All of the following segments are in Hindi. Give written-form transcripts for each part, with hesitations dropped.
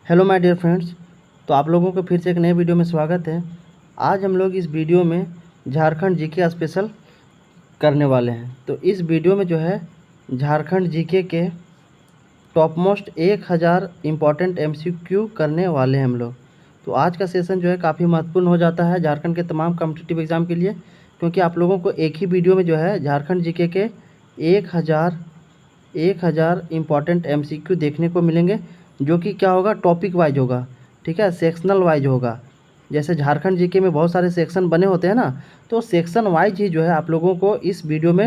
Hello my dear friends. तो आप लोगों को फिर से एक नए वीडियो में स्वागत है। आज हम लोग इस वीडियो में झारखंड जीके स्पेशल करने वाले हैं। तो इस वीडियो में जो है झारखंड जीके के टॉप मोस्ट 1000 इम्पॉर्टेंट एमसीक्यू करने वाले हैं हम लोग। तो आज का सेशन जो है काफ़ी महत्वपूर्ण हो जाता है झारखंड के तमाम कॉम्पिटिटिव एग्ज़ाम के लिए, क्योंकि आप लोगों को एक ही वीडियो में जो है झारखंड जीके के 1000 इम्पॉर्टेंट एमसीक्यू देखने को मिलेंगे, जो कि क्या होगा, टॉपिक वाइज होगा। ठीक है, सेक्शनल वाइज होगा। जैसे झारखंड जीके में बहुत सारे सेक्शन बने होते हैं ना, तो सेक्शन वाइज ही जो है आप लोगों को इस वीडियो में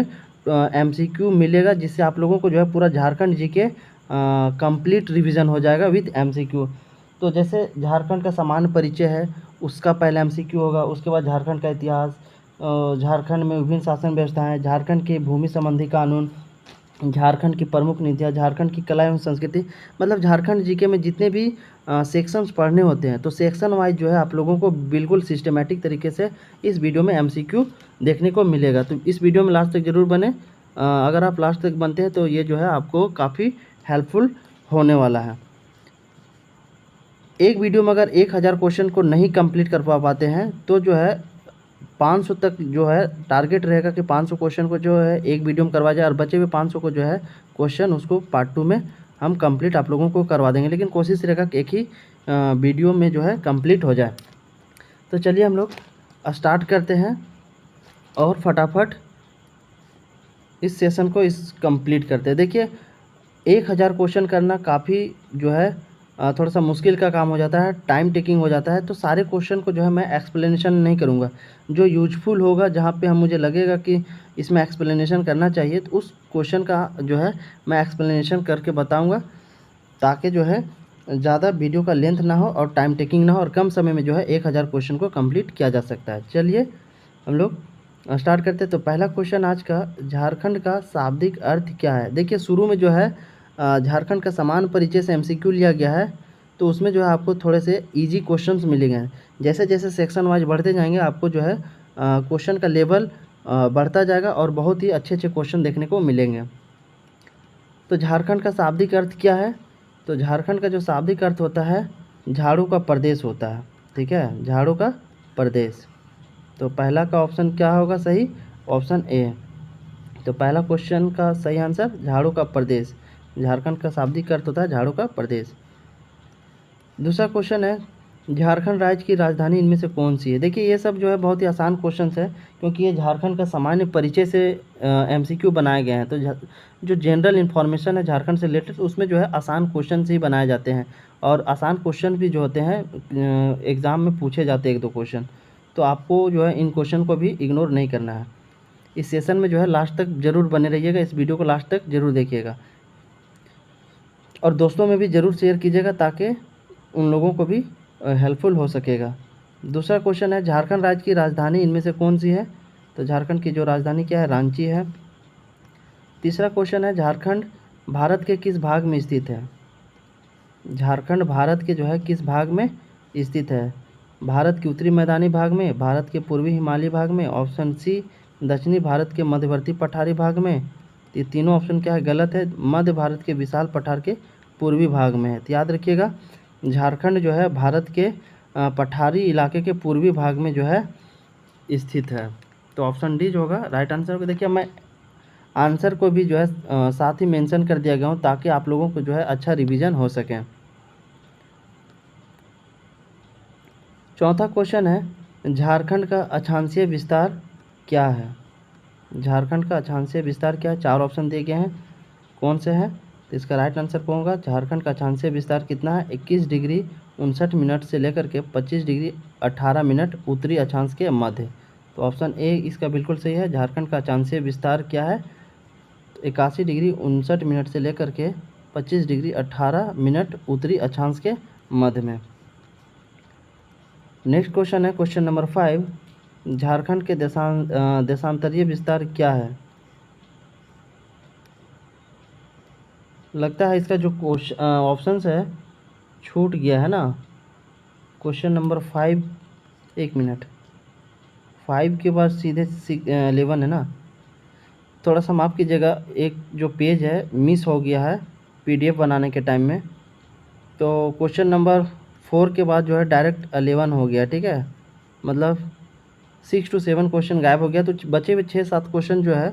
एमसीक्यू मिलेगा, जिससे आप लोगों को जो है पूरा झारखंड जीके कंप्लीट रिवीजन हो जाएगा विद एमसीक्यू। तो जैसे झारखंड का सामान्य परिचय है, उसका पहला एमसीक्यू होगा। उसके बाद झारखंड का इतिहास, झारखंड में विभिन्न शासन व्यवस्थाएं, झारखंड के भूमि संबंधी कानून, झारखंड की प्रमुख नीतियाँ, झारखंड की कला एवं संस्कृति, मतलब झारखंड जीके में जितने भी सेक्शंस पढ़ने होते हैं, तो सेक्शन वाइज जो है आप लोगों को बिल्कुल सिस्टमेटिक तरीके से इस वीडियो में एमसीक्यू देखने को मिलेगा। तो इस वीडियो में लास्ट तक ज़रूर बने। अगर आप लास्ट तक बनते हैं तो ये जो है आपको काफ़ी हेल्पफुल होने वाला है। एक वीडियो में अगर 1000 क्वेश्चन को नहीं कंप्लीट कर पाते हैं तो जो है 500 तक जो है टारगेट रहेगा कि 500 क्वेश्चन को जो है एक वीडियो में करवा जाए, और बचे हुए 500 को जो है क्वेश्चन उसको पार्ट 2 में हम कंप्लीट आप लोगों को करवा देंगे। लेकिन कोशिश रहेगा कि एक ही वीडियो में जो है कंप्लीट हो जाए। तो चलिए हम लोग स्टार्ट करते हैं और फटाफट इस सेशन को कंप्लीट करते हैं। देखिए, 1000 क्वेश्चन करना काफ़ी जो है थोड़ा सा मुश्किल का काम हो जाता है, टाइम टेकिंग हो जाता है। तो सारे क्वेश्चन को जो है मैं एक्सप्लेनेशन नहीं करूँगा। जो यूजफुल होगा, जहाँ पे हम मुझे लगेगा कि इसमें एक्सप्लेनेशन करना चाहिए, तो उस क्वेश्चन का जो है मैं एक्सप्लेनेशन करके बताऊँगा, ताकि जो है ज़्यादा वीडियो का लेंथ ना हो और टाइम टेकिंग ना हो, और कम समय में जो है 1000 क्वेश्चन को कंप्लीट किया जा सकता है। चलिए हम लोग स्टार्ट करते हैं। तो पहला क्वेश्चन आज का, झारखंड का शाब्दिक अर्थ क्या है। देखिए, शुरू में जो है झारखंड का समान परिचय से एमसीक्यू लिया गया है, तो उसमें जो है आपको थोड़े से इजी क्वेश्चंस मिलेंगे। जैसे जैसे सेक्शन वाइज बढ़ते जाएंगे, आपको जो है क्वेश्चन का लेवल बढ़ता जाएगा और बहुत ही अच्छे अच्छे क्वेश्चन देखने को मिलेंगे। तो झारखंड का शाब्दिक अर्थ क्या है। तो झारखंड का जो शाब्दिक अर्थ होता है, झाड़ू का प्रदेश होता है। ठीक है, झाड़ू का प्रदेश। तो पहला का ऑप्शन क्या होगा सही, ऑप्शन ए। तो पहला क्वेश्चन का सही आंसर झाड़ू का प्रदेश। झारखंड का शाब्दिक अर्थ होता है झाड़ू का प्रदेश। दूसरा क्वेश्चन है, झारखंड राज्य की राजधानी इनमें से कौन सी है। देखिए, ये सब जो है बहुत ही आसान क्वेश्चन है, क्योंकि ये झारखंड का सामान्य परिचय से एमसीक्यू बनाए गए हैं। तो जो जनरल इन्फॉर्मेशन है झारखंड से रिलेटेड, उसमें जो है आसान क्वेश्चन ही बनाए जाते हैं, और आसान क्वेश्चन भी जो होते हैं एग्ज़ाम में पूछे जाते हैं एक दो क्वेश्चन। तो आपको जो है इन क्वेश्चन को भी इग्नोर नहीं करना है। इस सेशन में जो है लास्ट तक ज़रूर बने रहिएगा, इस वीडियो को लास्ट तक ज़रूर देखिएगा, और दोस्तों में भी ज़रूर शेयर कीजिएगा, ताकि उन लोगों को भी हेल्पफुल हो सकेगा। दूसरा क्वेश्चन है, झारखंड राज्य की राजधानी इनमें से कौन सी है। तो झारखंड की जो राजधानी क्या है, रांची है। तीसरा क्वेश्चन है, झारखंड भारत के किस भाग में स्थित है। झारखंड भारत के जो है किस भाग में स्थित है। भारत के उत्तरी मैदानी भाग में, भारत के पूर्वी हिमालयी भाग में, ऑप्शन सी दक्षिणी भारत के मध्यवर्ती पठारी भाग में। ये तीनों ऑप्शन क्या है, गलत है। मध्य भारत के विशाल पठार के पूर्वी भाग में है। तो याद रखिएगा, झारखंड जो है भारत के पठारी इलाके के पूर्वी भाग में जो है स्थित है। तो ऑप्शन डी जो होगा राइट आंसर होगा। देखिए, मैं आंसर को भी जो है साथ ही मेंशन कर दिया गया हूँ, ताकि आप लोगों को जो है अच्छा रिवीजन हो सके। चौथा क्वेश्चन है, झारखंड का अक्षांशीय विस्तार क्या है। झारखंड का अक्षांशीय विस्तार क्या है। चार ऑप्शन दिए गए हैं, कौन से हैं। तो इसका राइट आंसर कौन होगा, झारखंड का अक्षांशीय विस्तार कितना है, 21 डिग्री 59 से लेकर के 25 डिग्री 18 मिनट उत्तरी अक्षांश के मध्य। तो ऑप्शन ए इसका बिल्कुल सही है। झारखंड का अक्षांशीय विस्तार क्या है, 81 डिग्री 59 से लेकर के 25 डिग्री 18 मिनट उत्तरी अक्षांश के मध्य में। नेक्स्ट क्वेश्चन है, क्वेश्चन नंबर 5, झारखंड के देशांतरीय विस्तार क्या है। लगता है इसका जो ऑप्शंस है छूट गया है ना। क्वेश्चन नंबर 5, एक मिनट, 5 के बाद सीधे 11 है ना। थोड़ा सा माफ़ कीजिएगा, एक जो पेज है मिस हो गया है पीडीएफ बनाने के टाइम में। तो क्वेश्चन नंबर 4 के बाद जो है डायरेक्ट 11 हो गया, ठीक है, मतलब 6 to 7 क्वेश्चन गायब हो गया। तो बचे हुए 6-7 क्वेश्चन जो है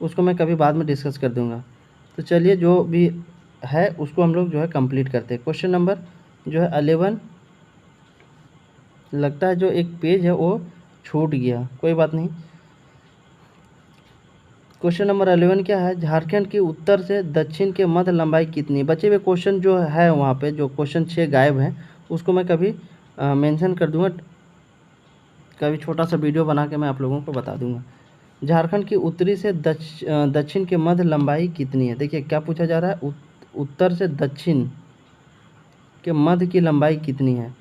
उसको मैं कभी बाद में डिस्कस कर दूंगा। तो चलिए जो भी है उसको हम लोग जो है कंप्लीट करते हैं। क्वेश्चन नंबर जो है 11, लगता है जो एक पेज है वो छूट गया, कोई बात नहीं। क्वेश्चन नंबर 11 क्या है, झारखंड के उत्तर से दक्षिण के मध्य लंबाई कितनी। बचे हुए क्वेश्चन जो है वहाँ पे जो क्वेश्चन 6 गायब हैं उसको मैं कभी मेंशन कर दूंगा, कभी छोटा सा वीडियो बना के मैं आप लोगों को बता दूंगा। झारखंड की उत्तरी से दक्षिण के मध्य लंबाई कितनी है। देखिए क्या पूछा जा रहा है, उत्तर से दक्षिण के मध्य की लंबाई कितनी है।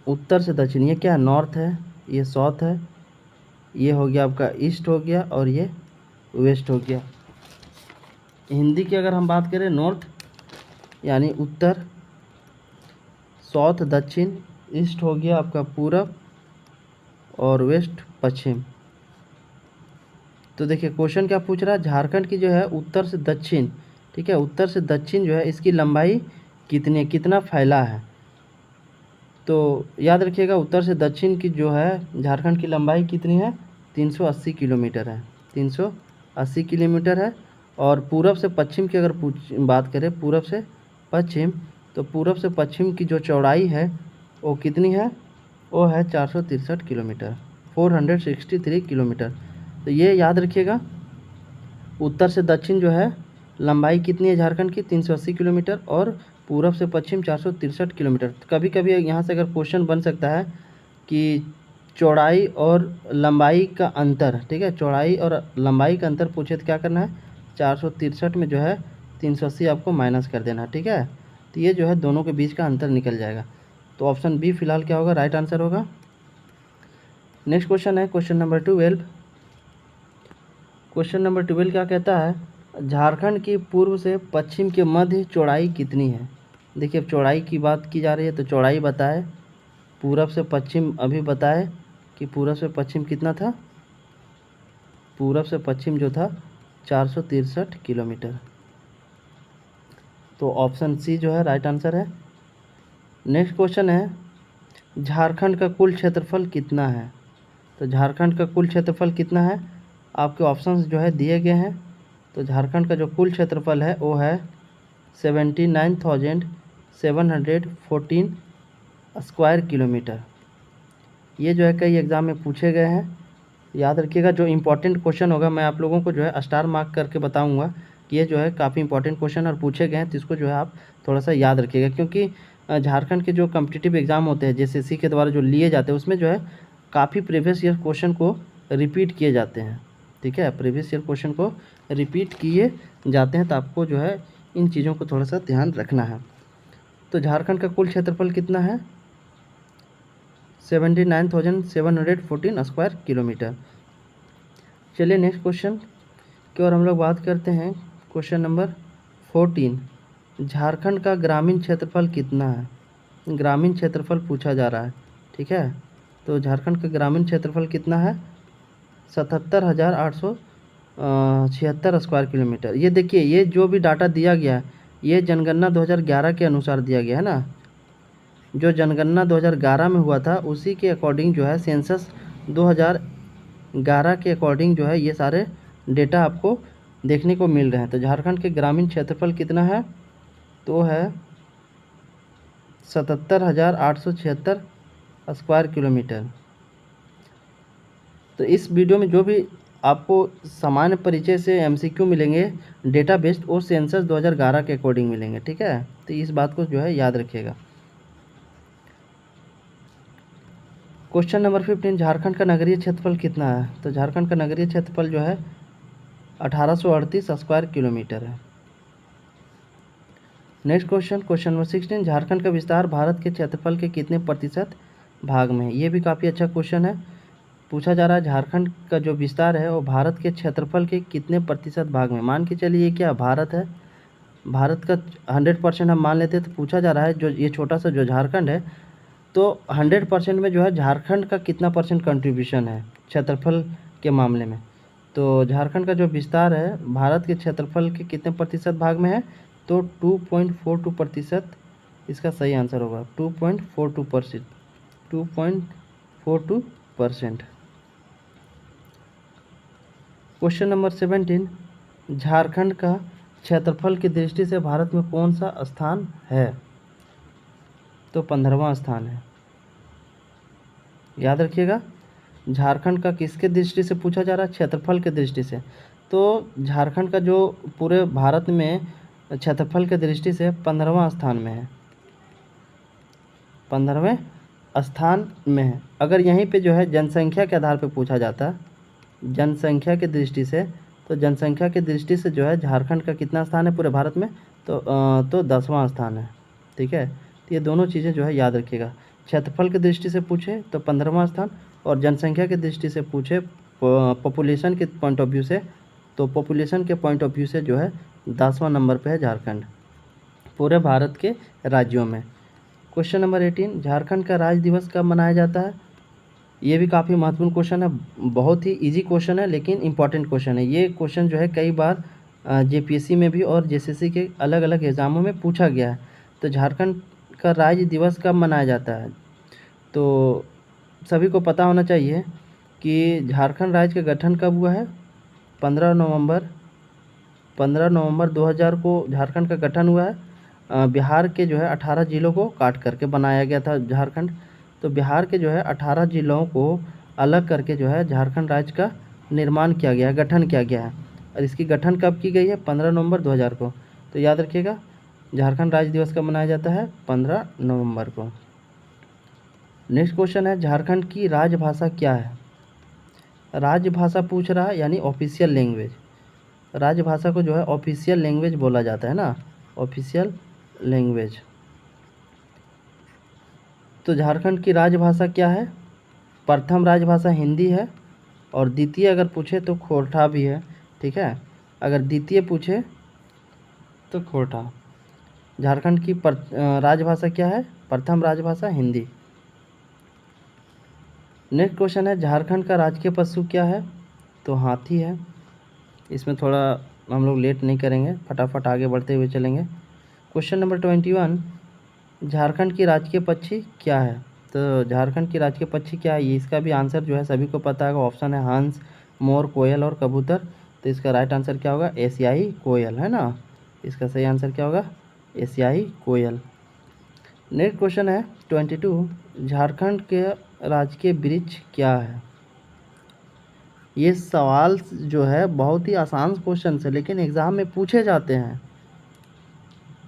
उत्तर से दक्षिण, ये क्या है, नॉर्थ है, ये साउथ है, ये हो गया आपका ईस्ट हो गया और ये वेस्ट हो गया। हिंदी की अगर हम बात करें, नॉर्थ यानी उत्तर, साउथ दक्षिण, ईस्ट हो गया आपका पूरब और वेस्ट पश्चिम। तो देखिए क्वेश्चन क्या पूछ रहा है, झारखंड की जो है उत्तर से दक्षिण, ठीक है, उत्तर से दक्षिण जो है इसकी लंबाई कितनी है, कितना फैला है। तो याद रखिएगा उत्तर से दक्षिण की जो है झारखंड की लंबाई कितनी है, 380 किलोमीटर है, 380 किलोमीटर है। और पूरब से पश्चिम की अगर बात करें, पूरब से पश्चिम, तो पूरब से पश्चिम की जो चौड़ाई है वो कितनी है, वो है 463 किलोमीटर, 463 किलोमीटर। तो ये याद रखिएगा उत्तर से दक्षिण जो है लंबाई कितनी है झारखंड की, 380 किलोमीटर, और पूरब से पश्चिम 463 किलोमीटर। कभी कभी यहाँ से अगर क्वेश्चन बन सकता है कि चौड़ाई और लंबाई का अंतर, ठीक है, चौड़ाई और लंबाई का अंतर पूछे तो क्या करना है, 463 में जो है 380 आपको माइनस कर देना, ठीक है। तो ये जो है दोनों के बीच का अंतर निकल जाएगा। तो ऑप्शन बी फिलहाल क्या होगा, राइट आंसर होगा। नेक्स्ट क्वेश्चन है क्वेश्चन नंबर 12। क्वेश्चन नंबर 12 क्या कहता है, झारखंड की पूर्व से पश्चिम के मध्य चौड़ाई कितनी है। देखिए अब चौड़ाई की बात की जा रही है तो चौड़ाई बताए, पूरब से पश्चिम अभी बताए कि पूरब से पश्चिम कितना था, पूरब से पश्चिम जो था 463 किलोमीटर। तो ऑप्शन सी जो है राइट आंसर है। नेक्स्ट क्वेश्चन है, झारखंड का कुल क्षेत्रफल कितना है। तो झारखंड का कुल क्षेत्रफल कितना है, आपके ऑप्शंस जो है दिए गए हैं। तो झारखंड का जो कुल क्षेत्रफल है वो है 79,714 स्क्वायर किलोमीटर। ये जो है कई एग्ज़ाम में पूछे गए हैं, याद रखिएगा। जो इम्पोर्टेंट क्वेश्चन होगा मैं आप लोगों को जो है स्टार मार्क करके बताऊंगा कि ये जो है काफ़ी इंपॉर्टेंट क्वेश्चन और पूछे गए हैं, तो इसको जो है आप थोड़ा सा याद रखिएगा। क्योंकि झारखंड के जो कॉम्पिटिटिव एग्ज़ाम होते हैं JCC के द्वारा जो लिए जाते हैं उसमें जो है काफ़ी प्रीवियस ईयर क्वेश्चन को रिपीट किए जाते हैं, ठीक है, प्रीवियस ईयर क्वेश्चन को रिपीट किए जाते हैं। तो आपको जो है इन चीज़ों को थोड़ा सा ध्यान रखना है। तो झारखंड का कुल क्षेत्रफल कितना है, 79,714 स्क्वायर किलोमीटर। चलिए नेक्स्ट क्वेश्चन की ओर हम लोग बात करते हैं। क्वेश्चन नंबर 14, झारखंड का ग्रामीण क्षेत्रफल कितना है। ग्रामीण क्षेत्रफल पूछा जा रहा है, ठीक है। तो झारखंड का ग्रामीण क्षेत्रफल कितना है, 77,876 स्क्वायर किलोमीटर। ये देखिए ये जो भी डाटा दिया गया है ये जनगणना 2011 के अनुसार दिया गया है ना, जो जनगणना 2011 में हुआ था उसी के अकॉर्डिंग जो है सेंसस 2011 के अकॉर्डिंग जो है ये सारे डेटा आपको देखने को मिल रहे हैं। तो झारखंड के ग्रामीण क्षेत्रफल कितना है, तो है 77,876 स्क्वायर किलोमीटर। तो इस वीडियो में जो भी आपको सामान्य परिचय से MCQ मिलेंगे डेटा बेस्ड और सेंसस 2011 के अकॉर्डिंग मिलेंगे, ठीक है। तो इस बात को जो है याद रखिएगा। क्वेश्चन नंबर 15, झारखंड का नगरीय क्षेत्रफल कितना है। तो झारखंड का नगरीय क्षेत्रफल जो है 1838 स्क्वायर किलोमीटर है। Next question, question number 16, Jharkhand का विस्तार भारत के क्षेत्रफल के कितने प्रतिशत भाग में है। ये भी काफ़ी अच्छा क्वेश्चन है। पूछा जा रहा है झारखंड का जो विस्तार है वो भारत के क्षेत्रफल के कितने प्रतिशत भाग में। मान के चलिए क्या भारत है, भारत का 100% हम मान लेते हैं। तो पूछा जा रहा है जो ये छोटा सा जो झारखंड है तो 100% में जो है झारखंड का कितना परसेंट कंट्रीब्यूशन है क्षेत्रफल के मामले में। तो झारखंड का जो विस्तार है भारत के क्षेत्रफल के कितने प्रतिशत भाग में है, तो 2.42% इसका सही आंसर होगा। 2.42%, 2.42%। क्वेश्चन नंबर 17, झारखंड का क्षेत्रफल की दृष्टि से भारत में कौन सा स्थान है? तो 15वां स्थान है। याद रखिएगा, झारखंड का किसके दृष्टि से पूछा जा रहा है? क्षेत्रफल के दृष्टि से। तो झारखंड का जो पूरे भारत में क्षेत्रफल के दृष्टि से 15वां स्थान में है, 15वें स्थान में है। अगर यहीं पे जो है जनसंख्या के आधार पे पूछा जाता, जनसंख्या की दृष्टि से, तो जनसंख्या की दृष्टि से जो है झारखंड का कितना स्थान है पूरे भारत में? तो 10वां स्थान है। ठीक है, तो ये दोनों चीज़ें जो है याद रखिएगा। क्षेत्रफल की दृष्टि से पूछे तो 15वां स्थान, और जनसंख्या की दृष्टि से पूछे पॉपुलेशन के पॉइंट ऑफ व्यू से, तो पॉपुलेशन के पॉइंट ऑफ व्यू से जो है 10वां नंबर पे है झारखंड पूरे भारत के राज्यों में। क्वेश्चन नंबर 18, झारखंड का राज्य दिवस कब मनाया जाता है? ये भी काफ़ी महत्वपूर्ण क्वेश्चन है, बहुत ही इजी क्वेश्चन है लेकिन इम्पॉर्टेंट क्वेश्चन है। ये क्वेश्चन जो है कई बार जेपीएससी में भी और जेसीसी के अलग अलग एग्ज़ामों में पूछा गया है। तो झारखंड का राज्य दिवस कब मनाया जाता है? तो सभी को पता होना चाहिए कि झारखंड राज्य का गठन कब हुआ है? 15 नवंबर 2000 को झारखंड का गठन हुआ है। बिहार के जो है 18 ज़िलों को काट करके बनाया गया था झारखंड। तो बिहार के जो है 18 ज़िलों को अलग करके जो है झारखंड राज्य का निर्माण किया गया है, गठन किया गया है। और इसकी गठन कब की गई है? 15 नवंबर 2000 को। तो याद रखिएगा, झारखंड राज्य दिवस कब मनाया जाता है? 15 नवंबर को। नेक्स्ट क्वेश्चन है, झारखंड की राजभाषा क्या है? राजभाषा पूछ रहा है, यानी ऑफिशियल लैंग्वेज। राजभाषा को जो है ऑफिशियल लैंग्वेज बोला जाता है ना, ऑफिशियल लैंग्वेज। तो झारखंड की राजभाषा क्या है? प्रथम राजभाषा हिंदी है, और द्वितीय अगर पूछे तो खोरठा भी है। ठीक है, अगर द्वितीय पूछे तो खोरठा। झारखंड की राजभाषा क्या है? प्रथम राजभाषा हिंदी। नेक्स्ट क्वेश्चन है, झारखंड का राजकीय पशु क्या है? तो हाथी है। इसमें थोड़ा हम लोग लेट नहीं करेंगे, फटाफट आगे बढ़ते हुए चलेंगे। क्वेश्चन नंबर 21, झारखंड की राजकीय पक्षी क्या है? तो झारखंड की राजकीय पक्षी क्या है? ये इसका भी आंसर जो है सभी को पता है। ऑप्शन है हंस, मोर, कोयल और कबूतर। तो इसका राइट आंसर क्या होगा? एशियाई कोयल, है ना। इसका सही आंसर क्या होगा? एशियाई कोयल। नेक्स्ट क्वेश्चन है 22, झारखंड के राजकीय वृक्ष क्या है? ये सवाल जो है बहुत ही आसान क्वेश्चन है, लेकिन एग्ज़ाम में पूछे जाते हैं।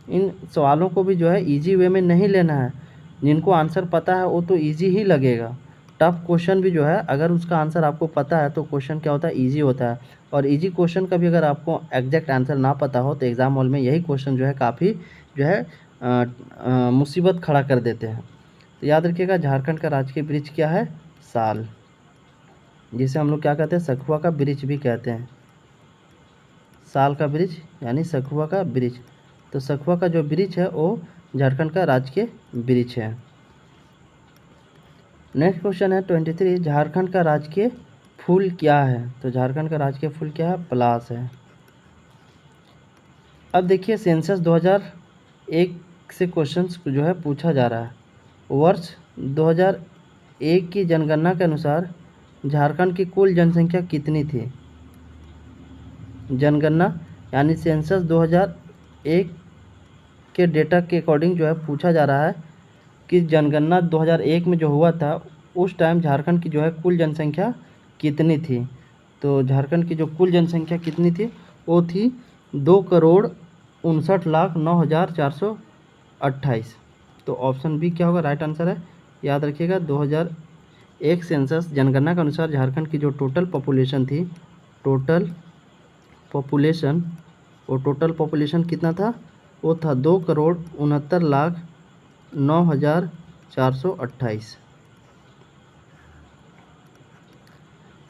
इन सवालों को भी जो है इजी वे में नहीं लेना है। जिनको आंसर पता है वो तो इजी ही लगेगा। टफ क्वेश्चन भी जो है अगर उसका आंसर आपको पता है तो क्वेश्चन क्या होता है? इजी होता है। और इजी क्वेश्चन का भी अगर आपको एग्जैक्ट आंसर ना पता हो तो एग्ज़ाम हॉल में यही क्वेश्चन जो है काफ़ी जो है मुसीबत खड़ा कर देते हैं। तो याद रखिएगा, झारखंड का राजकीय वृक्ष क्या है? साल, जिसे हम लोग क्या कहते हैं? सखुआ का वृक्ष भी कहते हैं। साल का वृक्ष यानी सखुआ का वृक्ष। तो सखुआ का जो वृक्ष है वो झारखंड का राजकीय वृक्ष है। नेक्स्ट क्वेश्चन है 23, झारखंड का राजकीय फूल क्या है? तो झारखंड का राजकीय फूल क्या है? पलाश है। अब देखिए, सेंसस 2001 से क्वेश्चंस जो है पूछा जा रहा है। वर्ष 2001 की जनगणना के अनुसार झारखंड की कुल जनसंख्या कितनी थी? जनगणना यानी सेंसस 2001 के डेटा के अकॉर्डिंग जो है पूछा जा रहा है कि जनगणना 2001 में जो हुआ था उस टाइम झारखंड की जो है कुल जनसंख्या कितनी थी? तो झारखंड की जो कुल जनसंख्या कितनी थी? वो थी 2,59,09,428। तो ऑप्शन बी क्या होगा? राइट आंसर है। याद रखिएगा, 2001 सेंसस जनगणना के अनुसार झारखंड की जो टोटल पॉपुलेशन थी, टोटल पॉपुलेशन कितना था? वो था 2,69,09,428।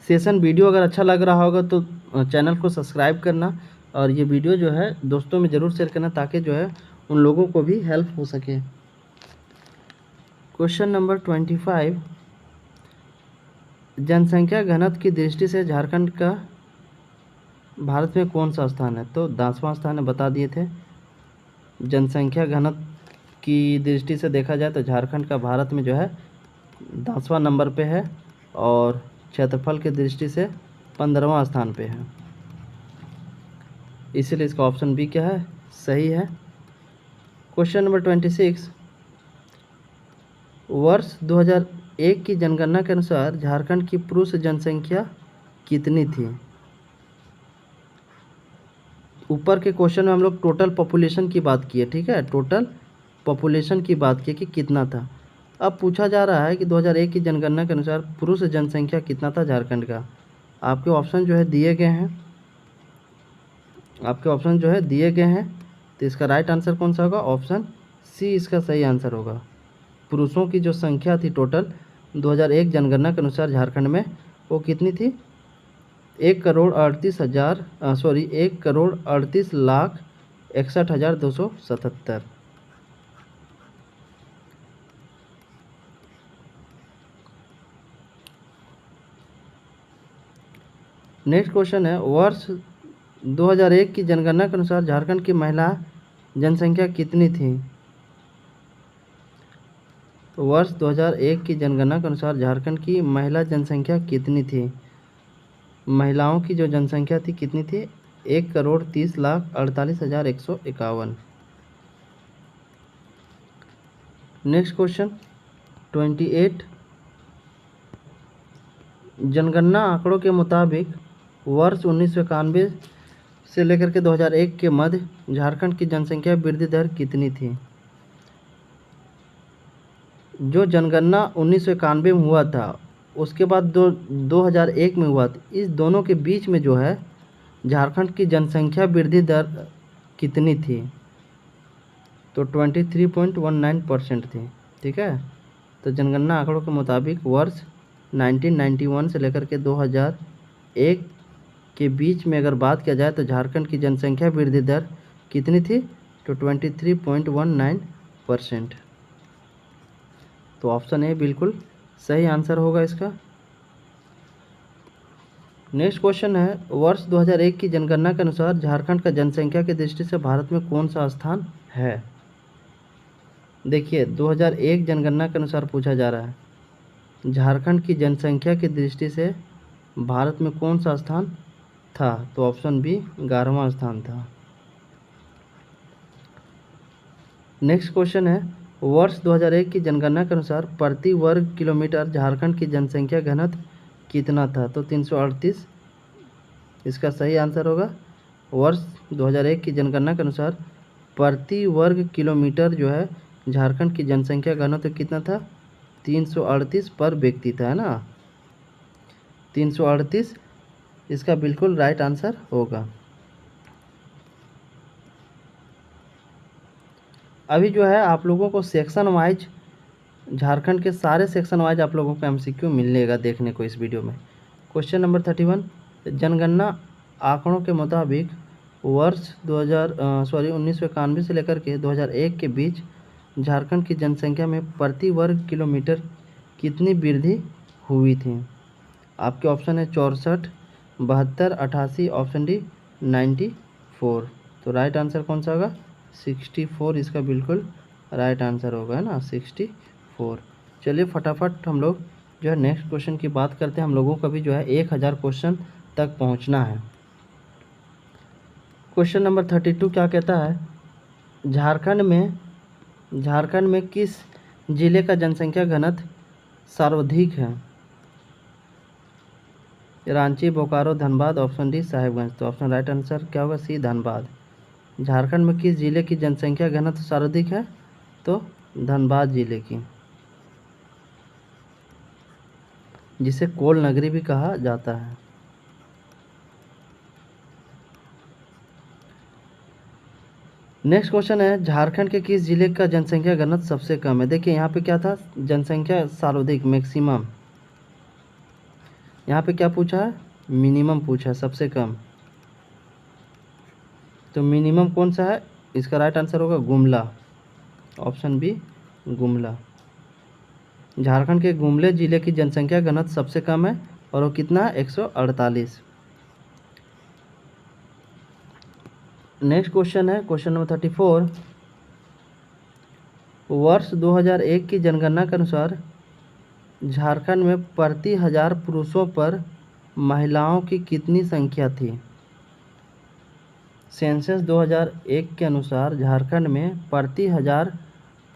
सेशन वीडियो अगर अच्छा लग रहा होगा तो चैनल को सब्सक्राइब करना, और ये वीडियो जो है दोस्तों में ज़रूर शेयर करना ताकि जो है उन लोगों को भी हेल्प हो सके। क्वेश्चन नंबर 25, जनसंख्या घनत्व की दृष्टि से झारखंड का भारत में कौन सा स्थान है? तो 10वां स्थान है, बता दिए थे। जनसंख्या घनत्व की दृष्टि से देखा जाए तो झारखंड का भारत में जो है 10वां नंबर पे है और क्षेत्रफल की दृष्टि से 15वां स्थान पे है, इसीलिए इसका ऑप्शन बी क्या है, सही है। क्वेश्चन नंबर 26, वर्ष 2001 की जनगणना के अनुसार झारखंड की पुरुष जनसंख्या कितनी थी? ऊपर के क्वेश्चन में हम लोग टोटल पॉपुलेशन की बात किए, ठीक है, टोटल पॉपुलेशन की बात की कि कितना था। अब पूछा जा रहा है कि 2001 की जनगणना के अनुसार पुरुष जनसंख्या कितना था झारखंड का। आपके ऑप्शन जो है दिए गए हैं, तो इसका राइट आंसर कौन सा होगा, ऑप्शन सी इसका सही आंसर होगा। पुरुषों की जो संख्या थी टोटल 2001 जनगणना के अनुसार झारखंड में वो कितनी थी, 1,38,61,6277। नेक्स्ट क्वेश्चन है, वर्ष 2001 की जनगणना के अनुसार झारखंड की महिला जनसंख्या कितनी थी? वर्ष 2001 की जनगणना के अनुसार झारखंड की महिला जनसंख्या कितनी थी? महिलाओं की जो जनसंख्या थी कितनी थी, 1,30,48,151। नेक्स्ट क्वेश्चन 28, जनगणना आंकड़ों के मुताबिक वर्ष 1991 से लेकर के 2001 के मध्य झारखंड की जनसंख्या वृद्धि दर कितनी थी? जो जनगणना 1991 में हुआ था उसके बाद 2001 में हुआ था, इस दोनों के बीच में जो है झारखंड की जनसंख्या वृद्धि दर कितनी थी? तो 23.19% थी, ठीक है। तो जनगणना आंकड़ों के मुताबिक वर्ष 1991 से लेकर के 2001 के बीच में अगर बात किया जाए तो झारखंड की जनसंख्या वृद्धि दर कितनी थी? तो 23.19%। तो ऑप्शन ए बिल्कुल सही आंसर होगा इसका। नेक्स्ट क्वेश्चन है, वर्ष 2001 की जनगणना के अनुसार झारखंड का जनसंख्या की दृष्टि से भारत में कौन सा स्थान है? देखिए 2001 जनगणना के अनुसार पूछा जा रहा है झारखंड की जनसंख्या की दृष्टि से भारत में कौन सा स्थान था, तो ऑप्शन बी 11वां स्थान था। नेक्स्ट क्वेश्चन है, वर्ष 2001 की जनगणना के अनुसार प्रति वर्ग किलोमीटर झारखंड की जनसंख्या घनत्व कितना था? तो 338 इसका सही आंसर होगा। वर्ष 2001 की जनगणना के अनुसार प्रति वर्ग किलोमीटर जो है झारखंड की जनसंख्या घनत्व कितना था? 338 पर व्यक्ति था, है ना, 338 इसका बिल्कुल राइट आंसर होगा। अभी जो है आप लोगों को सेक्शन वाइज झारखंड के सारे सेक्शन वाइज आप लोगों को एमसीक्यू मिलेगा देखने को इस वीडियो में। क्वेश्चन नंबर 31, जनगणना आंकड़ों के मुताबिक वर्ष 1991 से लेकर के 2001 के बीच झारखंड की जनसंख्या में प्रति वर्ग किलोमीटर कितनी वृद्धि हुई थी? आपके ऑप्शन है 64, 72, 88, ऑप्शन डी 94। तो राइट आंसर कौन सा होगा? 64 इसका बिल्कुल राइट आंसर होगा, है ना, 64। चलिए फटाफट हम लोग जो है नेक्स्ट क्वेश्चन की बात करते हैं। हम लोगों का भी जो है 1000 क्वेश्चन तक पहुंचना है। क्वेश्चन नंबर 32 क्या कहता है, झारखंड में किस जिले का जनसंख्या घनत्व सर्वाधिक है? Ranchi, Bokaro, Dhanbad, option D Sahibganj. तो ऑप्शन राइट आंसर क्या होगा? सी धनबाद। झारखंड में किस जिले की जनसंख्या घनत्व सर्वाधिक है? तो धनबाद जिले की, जिसे कोल नगरी भी कहा जाता है। नेक्स्ट क्वेश्चन है, झारखंड के किस जिले का जनसंख्या घनत्व सबसे कम है? देखिए यहाँ पे क्या था, जनसंख्या सर्वाधिक मैक्सिमम, यहाँ पे क्या पूछा है? मिनिमम पूछा है, सबसे कम। तो मिनिमम कौन सा है? इसका राइट आंसर होगा गुमला, ऑप्शन बी गुमला। झारखंड के गुमला जिले की जनसंख्या घनत्व सबसे कम है और वो कितना है? 148। नेक्स्ट क्वेश्चन है क्वेश्चन नंबर 34, वर्ष 2001 की जनगणना के अनुसार झारखंड में प्रति 1000 पुरुषों पर महिलाओं की कितनी संख्या थी? सेंसस 2001 के अनुसार झारखंड में प्रति 1000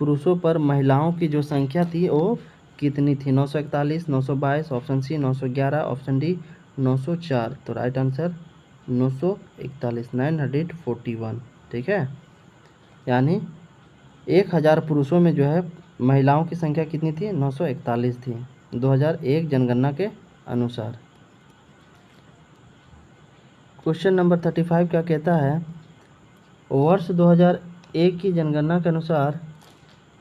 पुरुषों पर महिलाओं की जो संख्या थी वो कितनी थी? 941, 922, ऑप्शन सी 911, ऑप्शन डी 904। तो राइट आंसर 941, 941। ठीक है, यानी 1000 पुरुषों में जो है महिलाओं की संख्या कितनी थी? 941 थी 2001 जनगणना के अनुसार। क्वेश्चन नंबर 35 क्या कहता है? वर्ष 2001 की जनगणना के अनुसार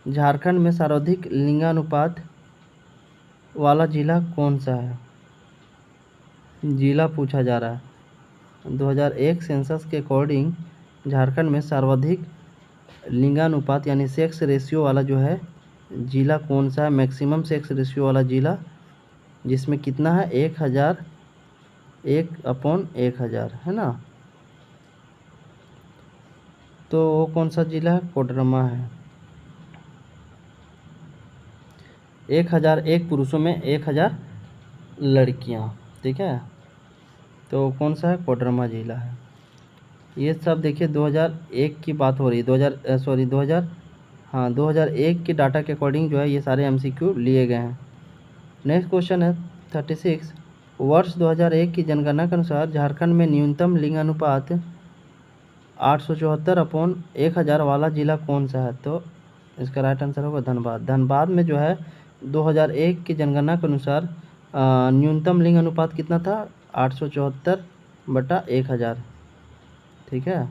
झारखंड में सर्वाधिक लिंगानुपात वाला जिला कौन सा है? जिला पूछा जा रहा है। 2001 सेंसस के अकॉर्डिंग झारखंड में सर्वाधिक लिंगानुपात यानी सेक्स रेशियो वाला जो है जिला कौन सा है? मैक्सिमम सेक्स रेशियो वाला जिला जिसमें कितना है? 1000, 1/1000 है ना। तो वो कौन सा जिला है? कोडरमा है। 1001 पुरुषों में 1000 लड़कियां। ठीक है, तो कौन सा है? कोडरमा जिला है। ये सब देखिए 2001 की बात हो रही है। 2001 के डाटा के अकॉर्डिंग जो है ये सारे MCQ लिए गए हैं। नेक्स्ट क्वेश्चन है 36। वर्ष 2001 की जनगणना के अनुसार झारखंड में न्यूनतम लिंगानुपात 874/1000 वाला जिला कौन सा है? तो इसका राइट आंसर होगा धनबाद। धनबाद में जो है 2001 की जनगणना के अनुसार न्यूनतम लिंग अनुपात कितना था? 874/1000। ठीक है,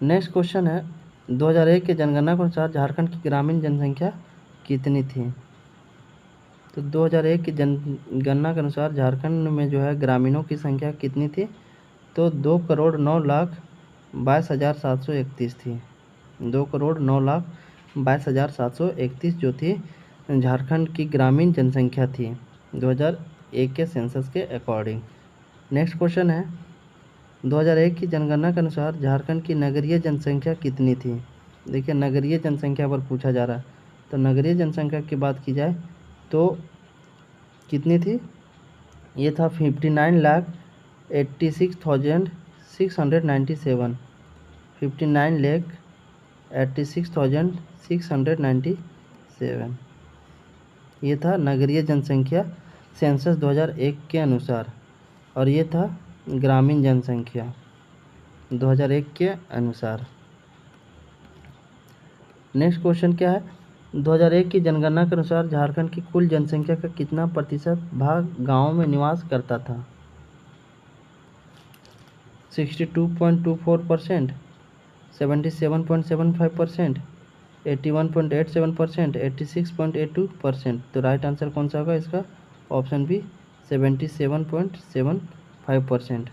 नेक्स्ट क्वेश्चन है 2001 के जनगणना के अनुसार झारखंड की ग्रामीण जनसंख्या कितनी थी? तो 2001 की जनगणना के अनुसार झारखंड में जो है ग्रामीणों की संख्या कितनी थी? तो 2,09,22,731 थी। 2,09,22,731 जो थी झारखंड की ग्रामीण जनसंख्या थी 2001 के सेंसस के अकॉर्डिंग। नेक्स्ट क्वेश्चन है 2001 की जनगणना के अनुसार झारखंड की नगरीय जनसंख्या कितनी थी? देखिए नगरीय जनसंख्या पर पूछा जा रहा है, तो नगरीय जनसंख्या की बात की जाए तो कितनी थी? ये था 59,86,697। 59,86,697 ये था नगरीय जनसंख्या सेंसस 2001 के अनुसार, और ये था ग्रामीण जनसंख्या 2001 के अनुसार। नेक्स्ट क्वेश्चन क्या है? 2001 की जनगणना के अनुसार झारखंड की कुल जनसंख्या का कितना प्रतिशत भाग गाँव में निवास करता था? 62.24%, 77.75%, 81.87%, 86.82%। तो राइट आंसर कौन सा होगा इसका? Option B 77.75%।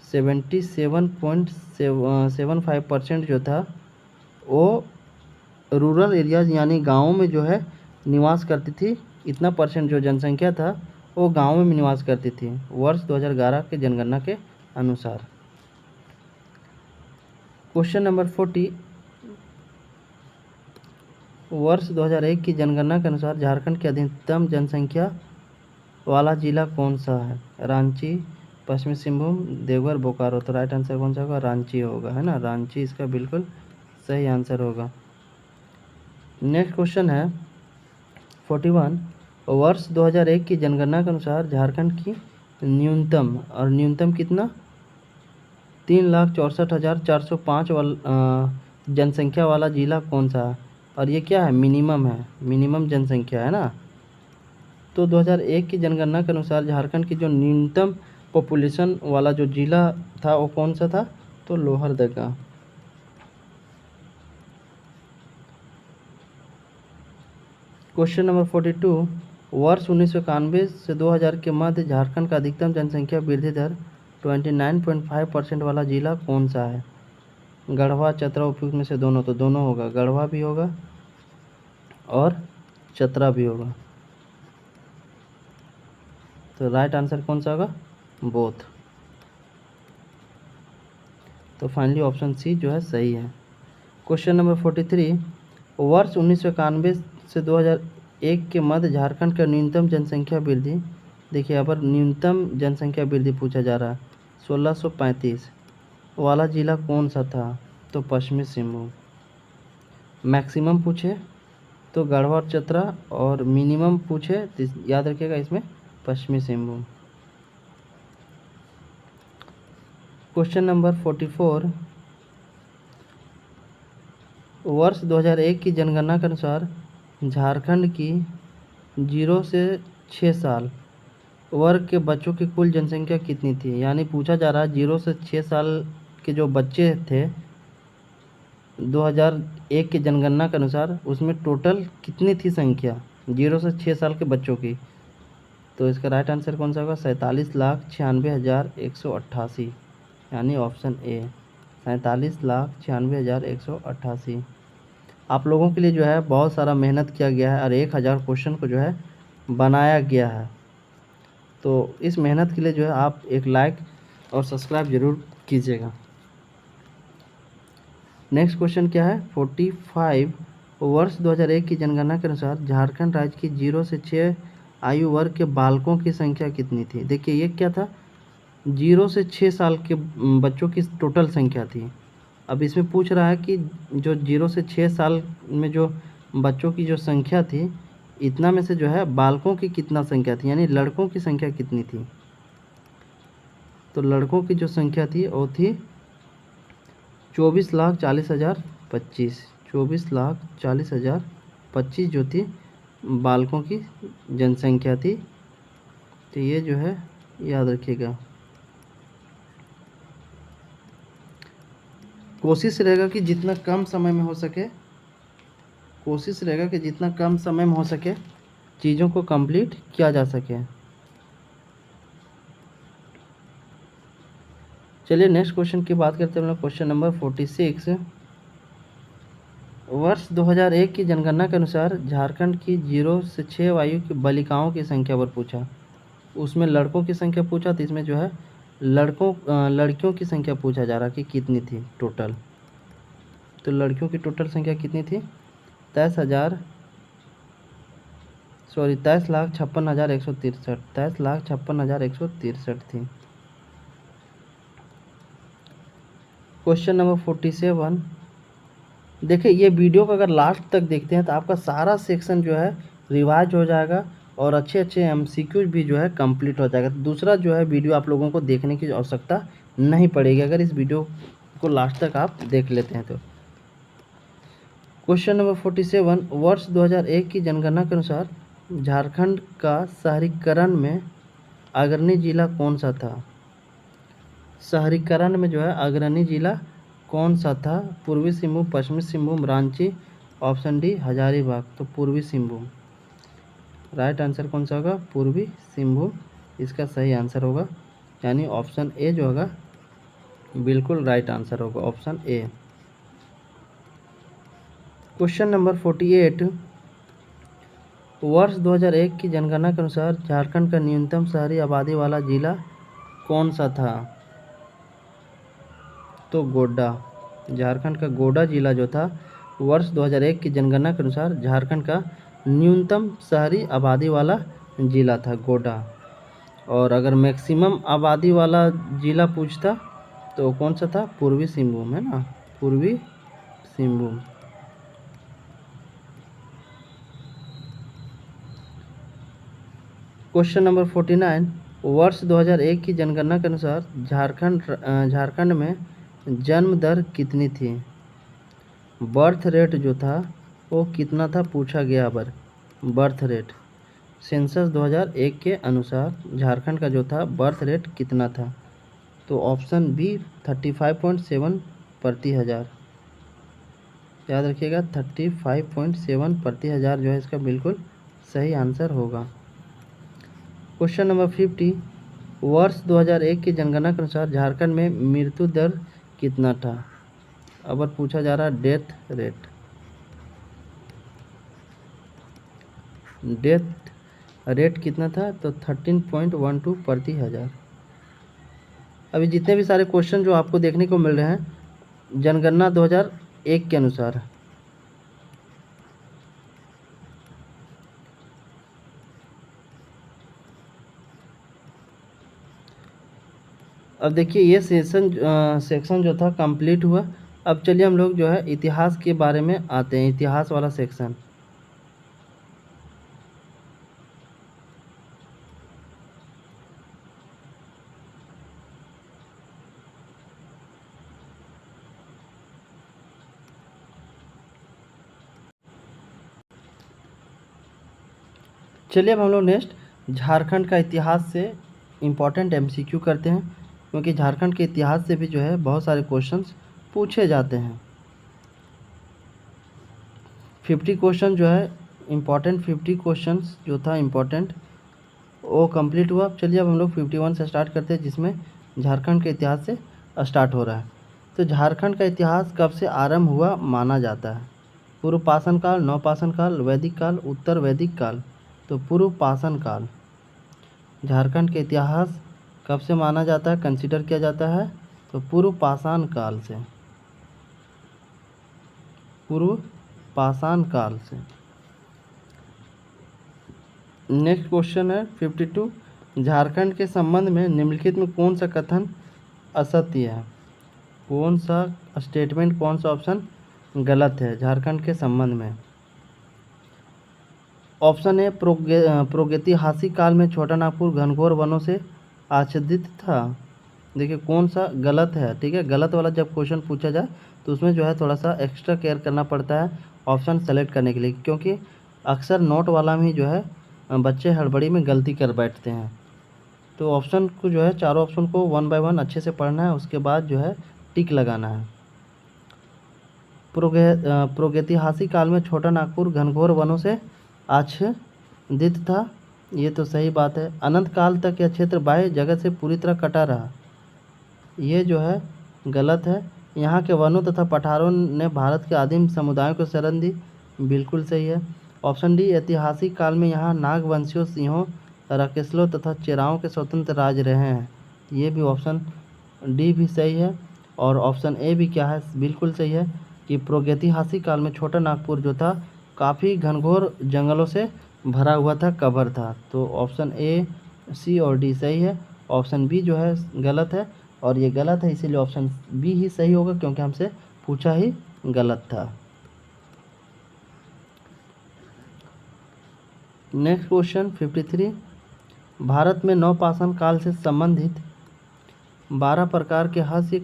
77.75% जो था वो रूरल एरियाज यानी गाँव में जो है निवास करती थी। इतना परसेंट जो जनसंख्या था वो गाँव में निवास करती थी वर्ष 2011 के जनगणना के अनुसार। Question number 40। वर्ष 2001 की जनगणना के अनुसार झारखंड की अधिकतम जनसंख्या वाला जिला कौन सा है? रांची, पश्चिमी सिंहभूम, देवघर, बोकारो। तो राइट आंसर कौन सा होगा? रांची होगा, है ना। रांची इसका बिल्कुल सही आंसर होगा। नेक्स्ट क्वेश्चन है 41। वर्ष 2001 की जनगणना के अनुसार झारखंड की न्यूनतम, और न्यूनतम कितना? 3,64,405 जनसंख्या वाला जिला कौन सा है? और ये क्या है? मिनिमम है, मिनिमम जनसंख्या है ना। तो 2001 की जनगणना के अनुसार झारखंड की जो न्यूनतम पॉपुलेशन वाला जो जिला था वो कौन सा था? तो लोहरदगा। Question number 42। वर्ष 1991 से 2000 के मध्य झारखंड का अधिकतम जनसंख्या वृद्धि दर 29.5% वाला जिला कौन सा है? गढ़वा, चतरा, उपयुक्त में से दोनों। तो दोनों होगा, गढ़वा भी होगा और चतरा भी होगा। तो राइट आंसर कौन सा होगा? बोथ। तो फाइनली ऑप्शन सी जो है सही है। क्वेश्चन नंबर 43, वर्ष 1991 से 2001 के मध्य झारखंड का न्यूनतम जनसंख्या वृद्धि, देखिए यहाँ पर न्यूनतम जनसंख्या वृद्धि पूछा जा रहा है, 1635 वाला जिला कौन सा था? तो पश्चिमी सिंहभूम। मैक्सिमम पूछे तो गढ़वा और चतरा, और मिनिमम पूछे तो याद रखिएगा इसमें पश्चिमी सिंहभूम। क्वेश्चन नंबर 44, वर्ष 2001 की जनगणना के अनुसार झारखंड की 0 से 6 साल वर्ग के बच्चों की कुल जनसंख्या कितनी थी? यानी पूछा जा रहा है 0 से 6 साल के जो बच्चे थे 2001 की जनगणना के अनुसार, उसमें टोटल कितनी थी संख्या 0 से 6 साल के बच्चों की? तो इसका राइट आंसर कौन सा होगा? 47,96,188, यानी ऑप्शन ए 47,96,188। आप लोगों के लिए जो है बहुत सारा मेहनत किया गया है और 1000 क्वेश्चन को जो है बनाया गया है। तो इस मेहनत के लिए जो है आप एक लाइक और सब्सक्राइब ज़रूर कीजिएगा। नेक्स्ट क्वेश्चन क्या है? 45, वर्ष 2001 की जनगणना के अनुसार झारखंड राज्य की 0 से 6 आयु वर्ग के बालकों की संख्या कितनी थी? देखिए ये क्या था, 0 से 6 साल के बच्चों की टोटल संख्या थी। अब इसमें पूछ रहा है कि जो 0 से 6 साल में जो बच्चों की जो संख्या थी, इतना में से जो है बालकों की कितना संख्या थी, यानी लड़कों की संख्या कितनी थी? तो लड़कों की जो संख्या थी वो थी 24,40,025, 24,40,025 जो थी बालकों की जनसंख्या थी। तो ये जो है याद रखिएगा। कोशिश रहेगा कि जितना कम समय में हो सके, चीज़ों को कंप्लीट किया जा सके। चलिए नेक्स्ट क्वेश्चन की बात करते हैं हम लोग। क्वेश्चन नंबर 46, वर्ष 2001 की जनगणना के अनुसार झारखंड की 0 से 6 आयु की बालिकाओं की संख्या पर पूछा, उसमें लड़कों की संख्या पूछा, तो इसमें जो है लड़कियों की संख्या पूछा जा रहा कि कितनी थी टोटल। तो लड़कियों की टोटल संख्या कितनी थी? 23,56,163, 23,56,163 थी। क्वेश्चन नंबर 47, देखिए ये वीडियो को अगर लास्ट तक देखते हैं तो आपका सारा सेक्शन जो है रिवाइज हो जाएगा और अच्छे अच्छे MCQ भी जो है कंप्लीट हो जाएगा। दूसरा जो है वीडियो आप लोगों को देखने की आवश्यकता नहीं पड़ेगी अगर इस वीडियो को लास्ट तक आप देख लेते हैं तो। क्वेश्चन नंबर 47, वर्ष 2001 की जनगणना के अनुसार झारखंड का शहरीकरण में अग्रणी जिला कौन सा था? शहरीकरण में जो है अग्रणी जिला कौन सा था? पूर्वी सिंहभूम, पश्चिमी सिंहभूम, रांची, ऑप्शन डी हजारीबाग। तो पूर्वी सिंहभूम। राइट आंसर कौन सा होगा? पूर्वी सिंहभूम इसका सही आंसर होगा, यानी ऑप्शन ए जो होगा बिल्कुल राइट आंसर होगा, ऑप्शन ए। क्वेश्चन नंबर 48, वर्ष 2001 की जनगणना के अनुसार झारखंड का न्यूनतम शहरी आबादी वाला जिला कौन सा था? तो गोड्डा। झारखंड का गोड्डा जिला जो था वर्ष 2001 की जनगणना के अनुसार झारखंड का न्यूनतम शहरी आबादी वाला जिला था गोड्डा। और अगर मैक्सिमम आबादी वाला जिला पूछता तो कौन सा था? पूर्वी सिंहभूम, है ना, पूर्वी सिंहभूम। क्वेश्चन नंबर 49, वर्ष 2001 की जनगणना के अनुसार झारखंड में जन्म दर कितनी थी? बर्थ रेट जो था वो कितना था पूछा गया। बर्थ रेट सेंसस 2001 के अनुसार झारखंड का जो था बर्थ रेट कितना था? तो ऑप्शन बी 35.7 प्रति हज़ार। याद रखिएगा 35.7 प्रति हज़ार जो है इसका बिल्कुल सही आंसर होगा। क्वेश्चन नंबर 50, वर्ष 2001 की जनगणना के अनुसार झारखंड में मृत्यु दर कितना था? अब पूछा जा रहा है डेथ रेट कितना था, तो 13.12 प्रति हज़ार। अभी जितने भी सारे क्वेश्चन जो आपको देखने को मिल रहे हैं जनगणना 2001 के अनुसार। अब देखिए ये सेक्शन जो था कंप्लीट हुआ। अब चलिए हम लोग जो है इतिहास के बारे में आते हैं, इतिहास वाला सेक्शन। चलिए अब हम लोग नेक्स्ट झारखंड का इतिहास से इम्पोर्टेंट एमसीक्यू करते हैं, क्योंकि झारखंड के इतिहास से भी जो है बहुत सारे क्वेश्चंस पूछे जाते हैं। 50 क्वेश्चन जो है इम्पोर्टेंट, 50 क्वेश्चंस जो था इम्पोर्टेंट वो कंप्लीट हुआ। चलिए अब हम लोग 51 से स्टार्ट करते हैं, जिसमें झारखंड के इतिहास से स्टार्ट हो रहा है। तो झारखंड का इतिहास कब से आरंभ हुआ माना जाता है? पूर्व पाषाण काल, नवपाषाण काल, वैदिक काल, उत्तर वैदिक काल। तो पूर्व पाषाण काल। झारखंड के इतिहास कब से माना जाता है, कंसीडर किया जाता है? तो पूर्व पाषाण काल से, पूर्व पाषाण काल से। नेक्स्ट क्वेश्चन है 52। झारखंड के संबंध में निम्नलिखित में कौन सा कथन असत्य है? कौन सा स्टेटमेंट, कौन सा ऑप्शन गलत है झारखंड के संबंध में? ऑप्शन ए, प्रागैतिहासिक काल में छोटा नागपुर घनघोर वनों से आच्छादित था। देखिए कौन सा गलत है, ठीक है। गलत वाला जब क्वेश्चन पूछा जाए तो उसमें जो है थोड़ा सा एक्स्ट्रा केयर करना पड़ता है ऑप्शन सेलेक्ट करने के लिए, क्योंकि अक्सर नोट वाला में ही जो है बच्चे हड़बड़ी में गलती कर बैठते हैं। तो ऑप्शन को जो है चारों ऑप्शन को 1 बाय 1 अच्छे से पढ़ना है, उसके बाद जो है टिक लगाना है। प्रागैतिहासिक काल में छोटा नागपुर घनघोर वनों से आच्छादित था, ये तो सही बात है। अनंत काल तक यह क्षेत्र बाह्य जगत से पूरी तरह कटा रहा, ये जो है गलत है। यहाँ के वनों तथा पठारों ने भारत के आदिम समुदायों को शरण दी, बिल्कुल सही है। ऑप्शन डी, ऐतिहासिक काल में यहाँ नागवंशियों, सिंहों, राकेशलों तथा चेराओं के स्वतंत्र राज रहे हैं, ये भी ऑप्शन डी भी सही है। और ऑप्शन ए भी क्या है, बिल्कुल सही है कि प्रागैतिहासिक काल में छोटा नागपुर जो था काफ़ी घनघोर जंगलों से भरा हुआ था, कवर था। तो ऑप्शन ए, सी और डी सही है। ऑप्शन बी जो है गलत है, और ये गलत है इसीलिए ऑप्शन बी ही सही होगा, क्योंकि हमसे पूछा ही गलत था। Next question 53। भारत में नवपाषाण काल से संबंधित 12 प्रकार के हस्त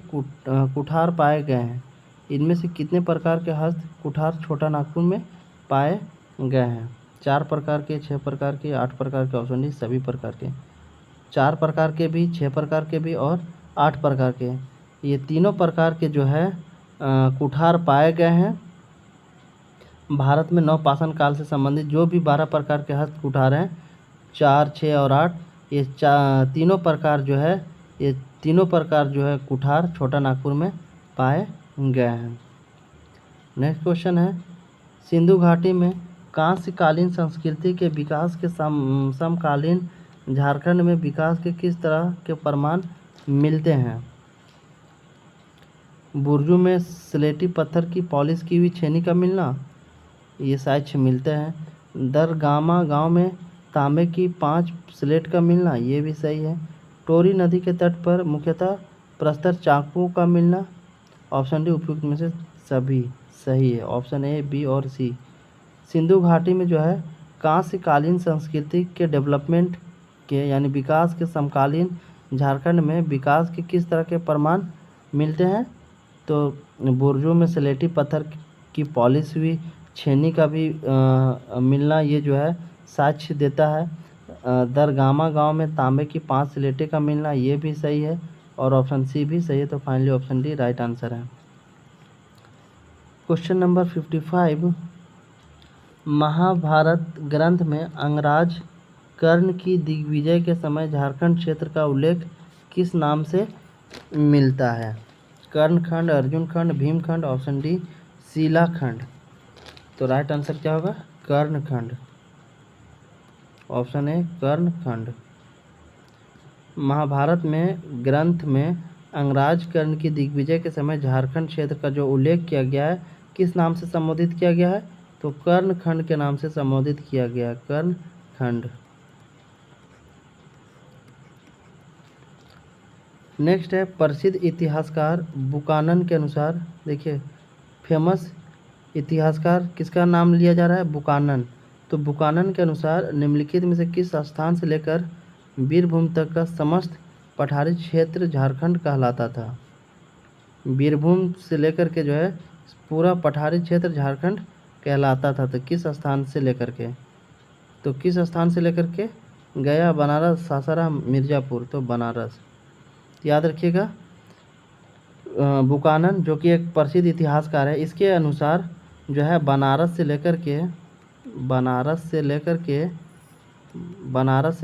कुठार पाए गए हैं। इनमें से कितने प्रकार के हस्त कुठार छोटा नागपुर में पाए गए हैं? 4 प्रकार के, 6 प्रकार के, 8 प्रकार के, ऑप्शन डी सभी प्रकार के। 4 प्रकार के भी, 6 प्रकार के भी और 8 प्रकार के, ये तीनों प्रकार के जो है कुठार पाए गए हैं। भारत में नवपाषाण काल से संबंधित जो भी 12 प्रकार के हस्त कुठार हैं, 4, 6 और 8, ये तीनों प्रकार जो है, ये तीनों प्रकार जो है कुठार छोटा नागपुर में पाए गए हैं। नेक्स्ट क्वेश्चन है, सिंधु घाटी में कांस्यकालीन संस्कृति के विकास के समकालीन झारखंड में विकास के किस तरह के प्रमाण मिलते हैं? बुर्जू में स्लेटी पत्थर की पॉलिश की हुई छेनी का मिलना, ये साक्ष्य मिलते हैं। दरगामा गांव में तांबे की 5 स्लेट का मिलना, ये भी सही है। टोरी नदी के तट पर मुख्यतः प्रस्तर चाकुओं का मिलना, ऑप्शन डी उपयुक्त में से सभी सही है। ऑप्शन ए, बी और सी। सिंधु घाटी में जो है कांस्यकालीन संस्कृति के डेवलपमेंट के यानी विकास के समकालीन झारखंड में विकास के किस तरह के प्रमाण मिलते हैं? तो बुर्जों में स्लेटी पत्थर की पॉलिश हुई छेनी का भी मिलना, ये जो है साक्ष्य देता है। दरगामा गांव में तांबे की 5 स्लेटें का मिलना, ये भी सही है। और ऑप्शन सी भी सही है, तो finally option D right answer है। Question number 55। महाभारत ग्रंथ में अंगराज कर्ण की दिग्विजय के समय झारखंड क्षेत्र का उल्लेख किस नाम से मिलता है? कर्णखंड, अर्जुन खंड, भीम खंड, ऑप्शन डी शिलाखंड। तो राइट आंसर क्या होगा? कर्णखंड। Option A कर्णखंड। महाभारत में ग्रंथ में अंगराज कर्ण की दिग्विजय के समय झारखंड क्षेत्र का जो उल्लेख किया गया है किस नाम से संबोधित किया गया है? तो कर्णखंड के नाम से संबोधित किया गया, कर्णखंड। नेक्स्ट है प्रसिद्ध इतिहासकार बुकानन के अनुसार, देखिए फेमस इतिहासकार किसका नाम लिया जा रहा है? बुकानन। तो बुकानन के अनुसार निम्नलिखित में से किस स्थान से लेकर बीरभूम तक का समस्त पठारी क्षेत्र झारखंड कहलाता था? बीरभूम से लेकर के जो है पूरा पठारी क्षेत्र झारखंड कहलाता था। तो किस स्थान से लेकर के? तो किस स्थान से लेकर के? गया, बनारस, सासाराम, मिर्ज़ापुर। तो बनारस। याद रखिएगा। बुकानन जो कि एक प्रसिद्ध इतिहासकार है, इसके अनुसार जो है बनारस से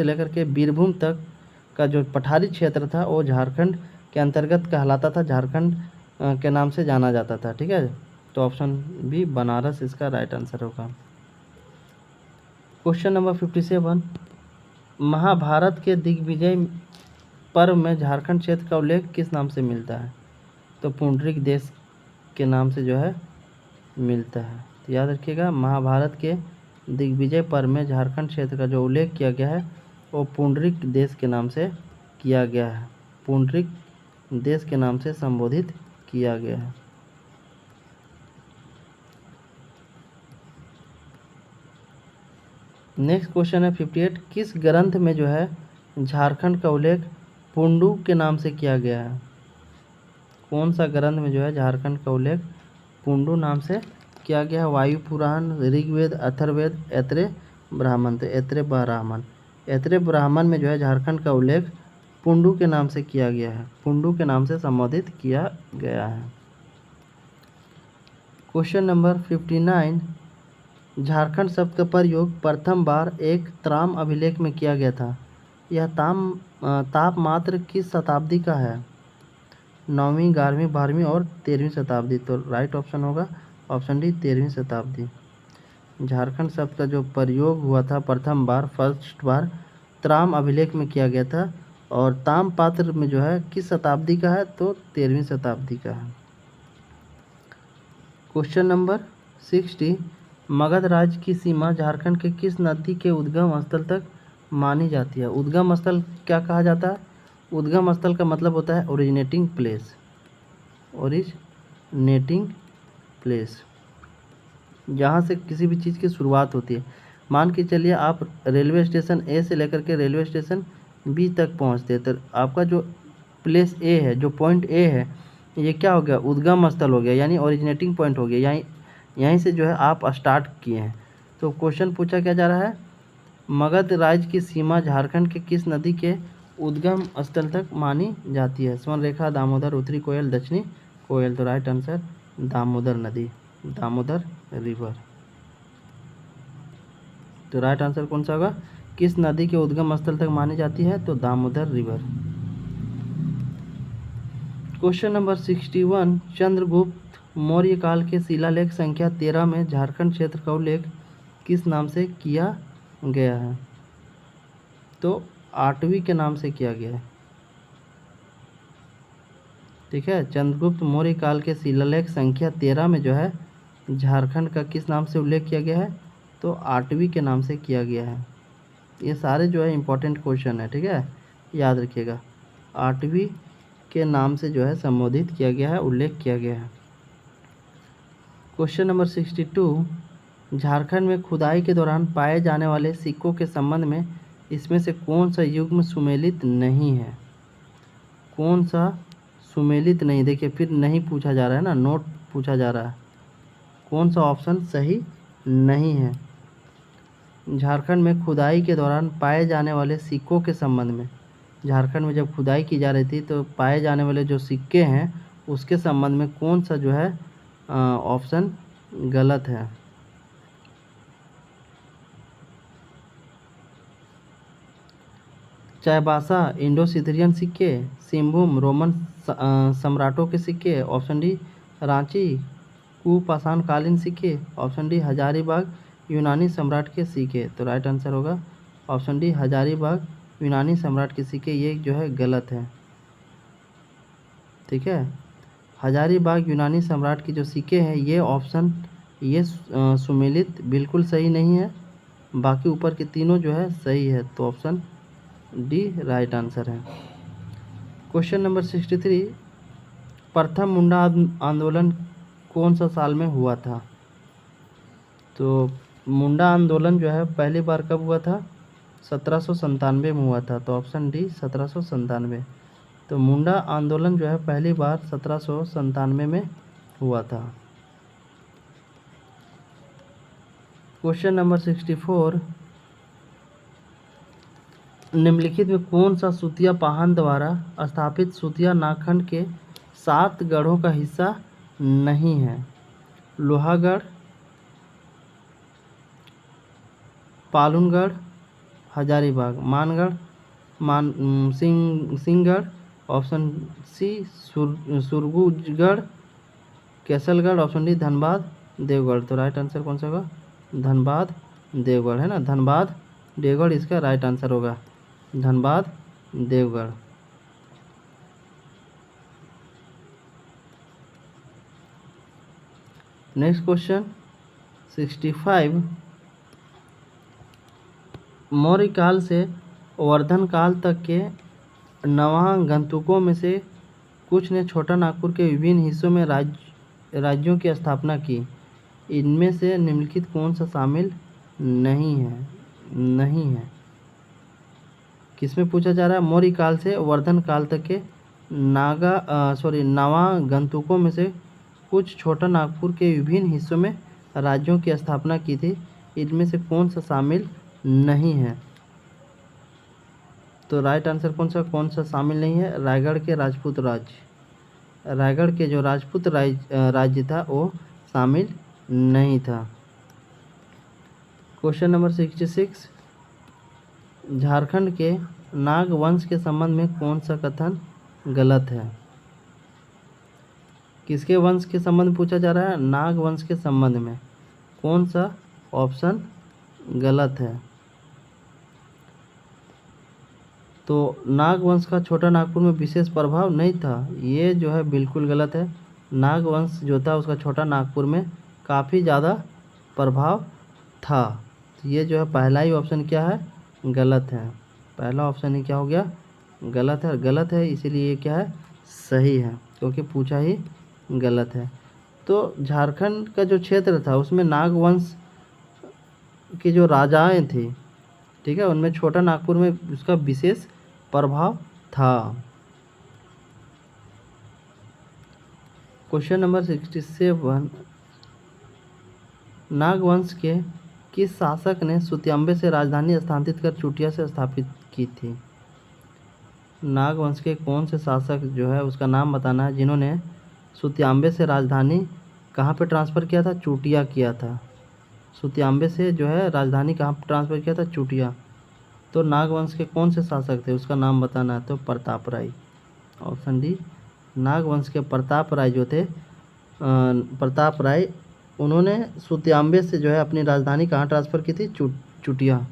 लेकर के बीरभूम तक का जो पठारी क्षेत्र था वो झारखंड के अंतर्गत कहलाता था, झारखंड के नाम से जाना जाता था। ठीक है, तो ऑप्शन बी बनारस इसका राइट आंसर होगा। क्वेश्चन नंबर 57, महाभारत के दिग्विजय पर्व में झारखंड क्षेत्र का उल्लेख किस नाम से मिलता है? तो पुंडरिक देश के नाम से जो है मिलता है। तो याद रखिएगा, महाभारत के दिग्विजय पर्व में झारखंड क्षेत्र का जो उल्लेख किया गया है वो पुंडरिक देश के नाम से किया गया है, पुंडरिक देश के नाम से संबोधित किया गया है। नेक्स्ट क्वेश्चन है 58, किस ग्रंथ में जो है झारखंड का उल्लेख पुंडू के नाम से किया गया है? कौन सा ग्रंथ में जो है झारखंड का उल्लेख पुंडू नाम से किया गया है? वायु पुराण, ऋग्वेद, अथर्ववेद, ऐत्रेय ब्राह्मण। तो ऐत्रेय ब्राह्मण में जो है झारखंड का उल्लेख पुंडू के नाम से किया गया है, पुंडू के नाम से संबोधित किया गया है। क्वेश्चन नंबर 59, झारखंड शब्द का प्रयोग प्रथम बार एक त्राम अभिलेख में किया गया था। यह ताप मात्र किस शताब्दी का है? 9वीं, 11वीं, 12वीं और 13वीं शताब्दी। तो राइट ऑप्शन होगा ऑप्शन डी 13वीं शताब्दी। झारखंड शब्द का जो प्रयोग हुआ था प्रथम बार, फर्स्ट बार त्राम अभिलेख में किया गया था, और ताम पात्र में जो है किस शताब्दी का है? तो 13वीं शताब्दी का है। क्वेश्चन नंबर 60, मगध राज्य की सीमा झारखंड के किस नदी के उद्गम स्थल तक मानी जाती है? उद्गम स्थल क्या कहा जाता है? उद्गम स्थल का मतलब होता है ओरिजिनेटिंग प्लेस, ओरिजिनेटिंग प्लेस, जहाँ से किसी भी चीज़ की शुरुआत होती है। मान के चलिए आप रेलवे स्टेशन ए से लेकर के रेलवे स्टेशन बी तक पहुँचते हैं, तो आपका जो प्लेस ए है, जो पॉइंट ए है, ये क्या हो गया? उद्गम स्थल हो गया, यानी ओरिजिनेटिंग पॉइंट हो गया, यहीं से जो है आप स्टार्ट किए हैं। तो क्वेश्चन पूछा क्या जा रहा है? मगध राज्य की सीमा झारखंड के किस नदी के उद्गम स्थल तक मानी जाती है? स्वर्णरेखा, दामोदर, उत्तरी कोयल, दक्षिणी कोयल। तो राइट आंसर दामोदर नदी, दामोदर रिवर। तो राइट आंसर कौन सा होगा? किस नदी के उद्गम स्थल तक मानी जाती है? तो Damodar river. Question number 61, Chandragupta Maurya काल के शिलालेख संख्या 13 में झारखंड क्षेत्र का उल्लेख किस नाम से किया गया है? तो 8वीं के नाम से किया गया है। ठीक है, चंद्रगुप्त मौर्य काल के शिलालेख संख्या 13 में जो है झारखंड का किस नाम से उल्लेख किया गया है? तो 8वीं के नाम से किया गया है। ये सारे जो है इम्पोर्टेंट क्वेश्चन है, ठीक है, याद रखिएगा। 8वीं के नाम से जो है संबोधित किया गया है, उल्लेख किया गया है। क्वेश्चन नंबर 62, झारखंड में खुदाई के दौरान पाए जाने वाले सिक्कों के संबंध में इसमें से कौन सा युग्म सुमेलित नहीं है? कौन सा सुमेलित नहीं? देखिए फिर नहीं पूछा जा रहा है ना, नोट पूछा जा रहा है। कौन सा ऑप्शन सही नहीं है? झारखंड में खुदाई के दौरान पाए जाने वाले सिक्कों के संबंध में, झारखंड में जब खुदाई की जा रही थी तो पाए जाने वाले जो सिक्के हैं उसके संबंध में कौन सा जो है ऑप्शन गलत है? चायबासा इंडो सीथरियन सिक्के, सिंहभूम रोमन सम्राटों के सिक्के, ऑप्शन डी रांची कुपाषाणकालीन सिक्के, ऑप्शन डी हजारीबाग यूनानी सम्राट के सिक्के। तो राइट आंसर होगा ऑप्शन डी हजारीबाग यूनानी सम्राट के सिक्के, ये जो है गलत है। ठीक है, हजारीबाग यूनानी सम्राट के जो सिक्के हैं ये ऑप्शन ये सुमेलित बिल्कुल सही नहीं है, बाकी ऊपर के तीनों जो है सही है, तो ऑप्शन डी राइट आंसर है। क्वेश्चन नंबर 63, प्रथम मुंडा आंदोलन कौन सा साल में हुआ था? तो मुंडा आंदोलन जो है पहली बार कब हुआ था? 1797 में हुआ था, तो ऑप्शन डी 1797। तो मुंडा आंदोलन जो है पहली बार 1797 में हुआ था। क्वेश्चन नंबर 64, निम्नलिखित में कौन सा सुतिया पाहन द्वारा स्थापित सुतिया नागखंड के 7 गढ़ों का हिस्सा नहीं है? Lohagarh, Palangarh, Hazaribagh, Mangarh, Singhgarh, option C Surgujgarh, Kaisalgarh, option D Dhanbad, Deogarh. तो राइट आंसर कौन सा होगा? धनबाद, देवगढ़ है ना, धनबाद, देवगढ़ इसका राइट आंसर होगा, धनबाद, देवगढ़। नेक्स्ट क्वेश्चन 65, मौर्य काल से वर्धन काल तक के नवागंतुकों में से कुछ ने छोटा नागपुर के विभिन्न हिस्सों में राज्यों की स्थापना की। इनमें से निम्नलिखित कौन सा शामिल नहीं है? नहीं है किसमें पूछा जा रहा है? मौर्य काल से वर्धन काल तक के नवागंतुकों में से कुछ छोटा नागपुर के विभिन्न हिस्सों में राज्यों की स्थापना की थी, इनमें से कौन सा शामिल नहीं है? तो राइट आंसर कौन सा शामिल नहीं है? रायगढ़ के राजपूत राज्य, रायगढ़ के जो राजपूत राज्य था वो शामिल नहीं था। क्वेश्चन नंबर 66, झारखंड के नाग वंश के संबंध में कौन सा कथन गलत है? किसके वंश के संबंध में पूछा जा रहा है? नाग वंश के संबंध में। कौन सा ऑप्शन गलत है? तो नाग वंश का छोटा नागपुर में विशेष प्रभाव नहीं था, ये जो है बिल्कुल गलत है। नाग वंश जो था उसका छोटा नागपुर में काफ़ी ज़्यादा प्रभाव था। तो ये जो है पहला ही ऑप्शन क्या है? गलत है। पहला ऑप्शन ही क्या हो गया? गलत है। गलत है इसीलिए ये क्या है? सही है, क्योंकि पूछा ही गलत है। तो झारखंड का जो क्षेत्र था उसमें नाग वंश की जो राजाएं थी, ठीक है, उनमें छोटा नागपुर में उसका विशेष प्रभाव था। क्वेश्चन नंबर 67, नागवंश के किस शासक ने सुत्यांबे से राजधानी स्थानांतरित कर चुटिया से स्थापित की थी? नागवंश के कौन से शासक जो है उसका नाम बताना है जिन्होंने सुत्यांबे से राजधानी कहाँ पे ट्रांसफ़र किया था? चुटिया किया था। सुत्यांबे से जो है राजधानी कहाँ पर ट्रांसफ़र किया था? चुटिया। तो नागवंश के कौन से शासक थे उसका नाम बताना है, तो प्रताप राय, ऑप्शन डी। नागवंश के प्रताप राय जो थे, प्रताप राय, उन्होंने सुत्यांबे से जो है अपनी राजधानी कहाँ ट्रांसफ़र की थी? चुटिया।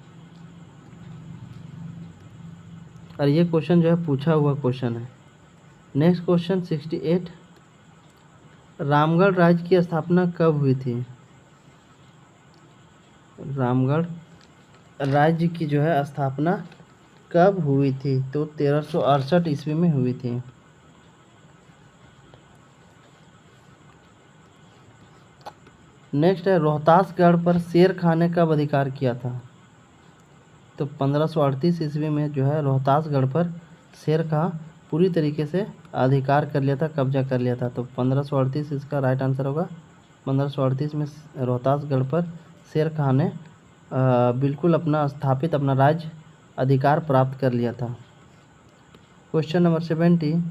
और ये क्वेश्चन जो है पूछा हुआ क्वेश्चन है। नेक्स्ट क्वेश्चन 68, रामगढ़ राज्य की स्थापना कब हुई थी? रामगढ़ राज्य की जो है स्थापना कब हुई थी? तो 1368 ईस्वी में हुई थी। नेक्स्ट है, रोहतासगढ़ पर शेर खां ने कब अधिकार किया था? तो 1538 ईस्वी में जो है रोहतासगढ़ पर शेर खां पूरी तरीके से अधिकार कर लिया था, कब्जा कर लिया था। तो 1538 इसका राइट आंसर होगा। 1538 में रोहतासगढ़ पर शेर खां ने बिल्कुल अपना राज्य अधिकार प्राप्त कर लिया था। क्वेश्चन नंबर 70,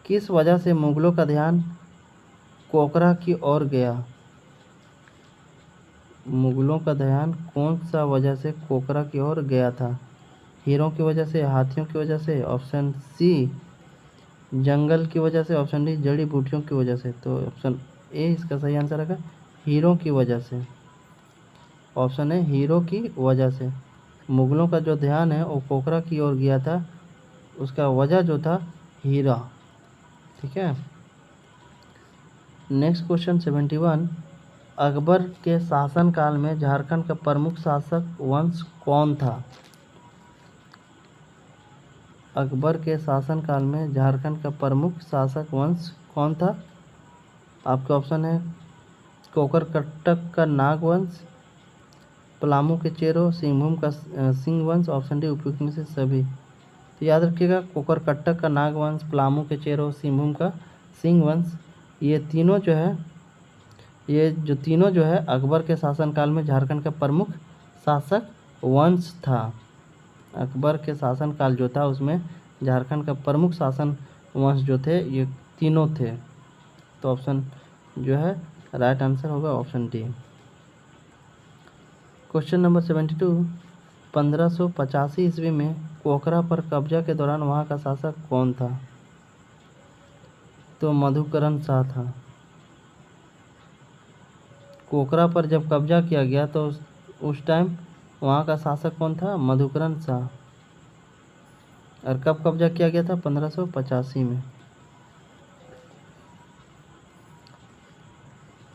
किस वजह से मुगलों का ध्यान कोकरा की ओर गया? मुगलों का ध्यान कौन सा वजह से कोकरा की ओर गया था? हीरों की वजह से, हाथियों की वजह से, ऑप्शन सी जंगल की वजह से, ऑप्शन डी जड़ी बूटियों की वजह से। तो ऑप्शन ए इसका सही आंसर है, हीरों की वजह से। ऑप्शन है हीरो की वजह से। मुग़लों का जो ध्यान है वो कोकरा की ओर गया था, उसका वजह जो था हीरा। ठीक है। नेक्स्ट क्वेश्चन 71, अकबर के शासनकाल में झारखंड का प्रमुख शासक वंश कौन था? अकबर के शासनकाल में झारखंड का प्रमुख शासक वंश कौन था? आपके ऑप्शन है कोकरकट्टक का नाग वंश, पलामू के चेरो, सिंहभूम का सिंह वंश। ऑप्शन डी उपयुक्त में से सभी। तो याद रखिएगा, कोकरकट्टक का नाग वंश, पलामू के चेरो, सिंहभूम का सिंह वंश, ये तीनों जो है अकबर के शासनकाल में झारखंड का प्रमुख शासक वंश था। अकबर के शासनकाल जो था उसमें झारखंड का प्रमुख शासन वंश जो थे ये तीनों थे। तो ऑप्शन जो है राइट आंसर होगा ऑप्शन डी। क्वेश्चन नंबर 72, 1585 ईस्वी में कोकरा पर कब्जा के दौरान वहाँ का शासक कौन था? तो मधुकरण शाह था। कोकरा पर जब कब्जा किया गया तो उस टाइम वहाँ का शासक कौन था? मधुकरण शाह। और कब कब्जा किया गया था? 1585 में।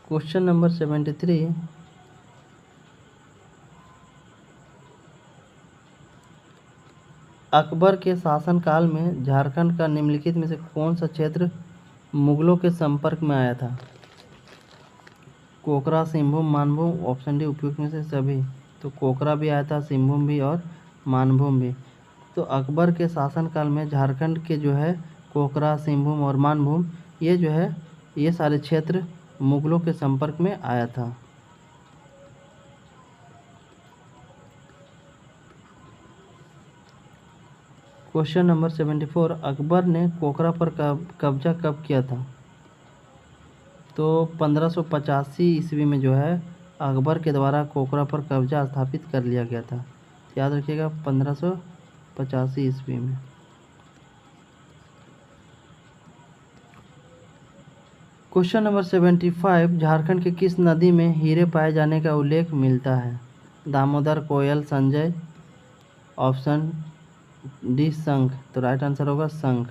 क्वेश्चन नंबर 73, अकबर के शासनकाल में झारखंड का निम्नलिखित में से कौन सा क्षेत्र मुगलों के संपर्क में आया था? कोकरा, सिंहभूम, मानभूम। ऑप्शन डी उपयुक्त में से सभी। तो कोकरा भी आया था, सिंहभूम भी और मानभूम भी। तो अकबर के शासनकाल में झारखंड के जो है कोकरा, सिंहभूम और मानभूम ये जो है ये सारे क्षेत्र मुगलों के संपर्क में आया था। क्वेश्चन नंबर 74, अकबर ने कोकरा पर कब्जा कब किया था? तो 1585 ईस्वी में जो है अकबर के द्वारा कोकरा पर कब्जा स्थापित कर लिया गया था। याद रखिएगा 1585 ईस्वी में। क्वेश्चन नंबर 75, झारखंड के किस नदी में हीरे पाए जाने का उल्लेख मिलता है? दामोदर, कोयल, संजय। ऑप्शन डी शंख। तो राइट आंसर होगा शंख।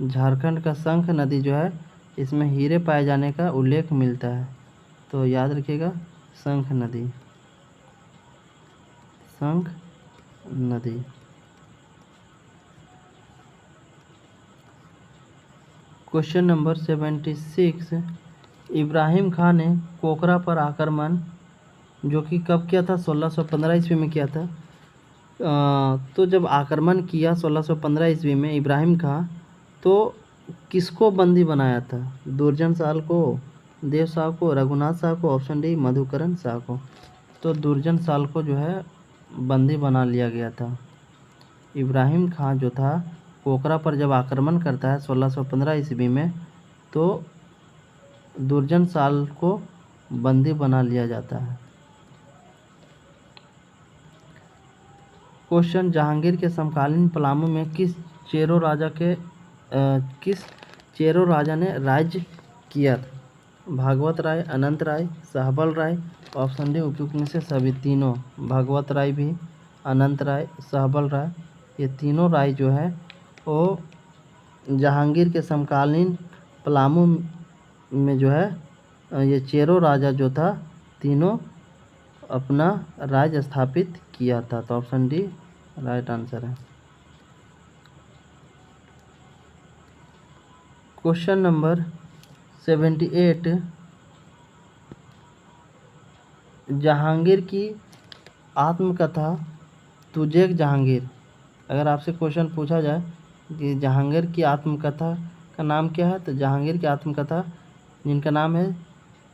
झारखंड का शंख नदी जो है इसमें हीरे पाए जाने का उल्लेख मिलता है। तो याद रखिएगा शंख नदी, शंख नदी। क्वेश्चन नंबर 76, इब्राहिम खान ने कोकरा पर आक्रमण जो कि कब किया था? 1615 ईस्वी में किया था। तो जब आक्रमण किया 1615 ईस्वी में इब्राहिम खान, तो किसको बंदी बनाया था? दुर्जन साल को, देव शाह को, रघुनाथ शाह को। ऑप्शन डी मधुकरण शाह को। तो दुर्जन साल को जो है बंदी बना लिया गया था। इब्राहिम खान जो था कोकरा पर जब आक्रमण करता है 1615 ईस्वी में, तो दुर्जन साल को बंदी बना लिया जाता है। क्वेश्चन, जहांगीर के समकालीन पलामू में किस चेरो राजा ने राज्य किया था? भागवत राय, अनंत राय, सहबल राय। ऑप्शन डी उपयुक्त में से सभी तीनों। भागवत राय भी, अनंत राय, सहबल राय, ये तीनों राय जो है वो जहांगीर के समकालीन पलामू में जो है ये चेरो राजा जो था तीनों अपना राज्य स्थापित किया था। तो ऑप्शन डी राइट आंसर है। क्वेश्चन नंबर 78, जहांगीर की आत्मकथा तुझे जहांगीर। अगर आपसे क्वेश्चन पूछा जाए कि जहांगीर की आत्मकथा का नाम क्या है, तो जहांगीर की आत्मकथा जिनका नाम है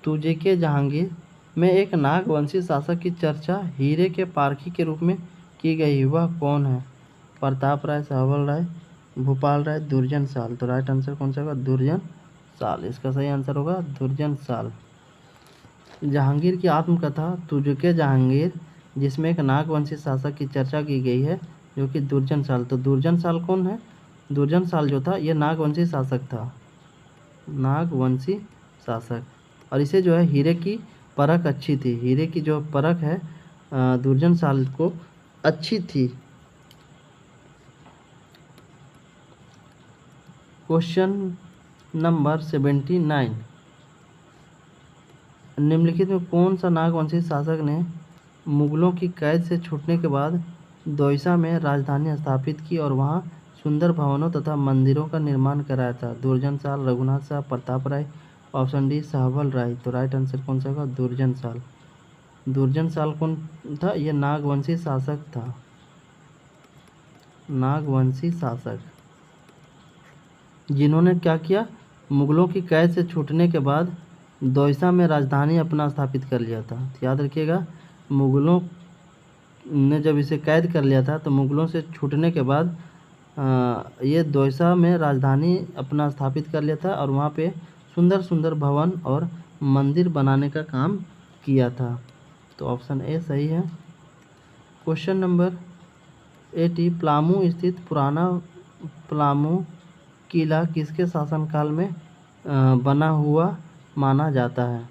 तुझे के जहांगीर में एक नागवंशी शासक की चर्चा हीरे के पारखी के रूप में की गई। वह कौन है? प्रताप राय, सहबल राय, भूपाल राय, दुर्जन साल। तो राइट आंसर कौन सा होगा? दुर्जन साल। इसका सही आंसर होगा दुर्जन साल। जहांगीर की आत्मकथा तुझके जहांगीर जिसमें एक नागवंशी शासक की चर्चा की गई है जो कि दुर्जन साल। तो दुर्जन साल कौन है? दुर्जन साल जो था ये नागवंशी शासक था, नागवंशी शासक। और इसे जो है हीरे की परख अच्छी थी। हीरे की जो परख है दुर्जन साल को अच्छी थी। क्वेश्चन नंबर 79, निम्नलिखित में कौन सा नागवंशी शासक ने मुगलों की कैद से छूटने के बाद दोईसा में राजधानी स्थापित की और वहां सुंदर भवनों तथा मंदिरों का निर्माण कराया था? दुर्जन साल, रघुनाथ शाह, प्रताप राय, ऑप्शन डी साहबल राय। तो राइट आंसर कौन सा होगा? दुर्जन साल। दुर्जन साल कौन था? यह नागवंशी शासक था, नागवंशी शासक, जिन्होंने क्या किया, मुगलों की कैद से छूटने के बाद दोईसा में राजधानी अपना स्थापित कर लिया था। तो याद रखिएगा, मुगलों ने जब इसे कैद कर लिया था तो मुगलों से छूटने के बाद ये दोईसा में राजधानी अपना स्थापित कर लिया था और वहाँ पे सुंदर सुंदर भवन और मंदिर बनाने का काम किया था। तो ऑप्शन ए सही है। क्वेश्चन नंबर 80, पलामू स्थित पुराना पलामू किला किसके शासनकाल में बना हुआ माना जाता है?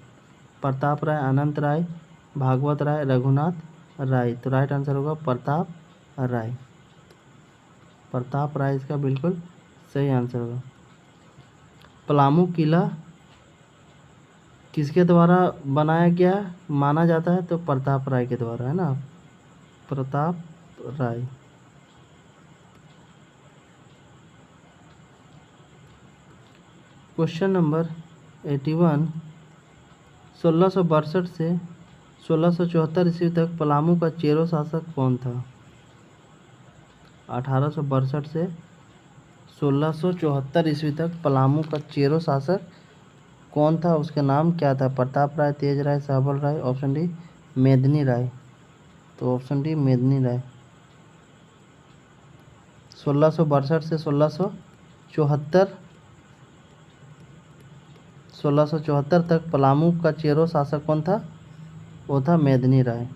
प्रताप राय, अनंत राय, भागवत राय, रघुनाथ राय। तो राइट आंसर होगा प्रताप राय। प्रताप राय इसका बिल्कुल सही आंसर होगा। पलामू किला किसके द्वारा बनाया गया माना जाता है? तो प्रताप राय के द्वारा, है ना, प्रताप राय। क्वेश्चन नंबर 81, 1662 से 1674 ईस्वी तक पलामू का चेरो शासक कौन था? 1862 से 1674 ईस्वी तक पलामू का चेरो शासक कौन था? उसका नाम क्या था? प्रताप राय, तेज राय, साहबल राय, ऑप्शन डी मेदिनी राय। तो ऑप्शन डी मेदिनी राय। 1662 से 1674 तक पलामू का चेरो शासक कौन था? वो था मेदिनी राय।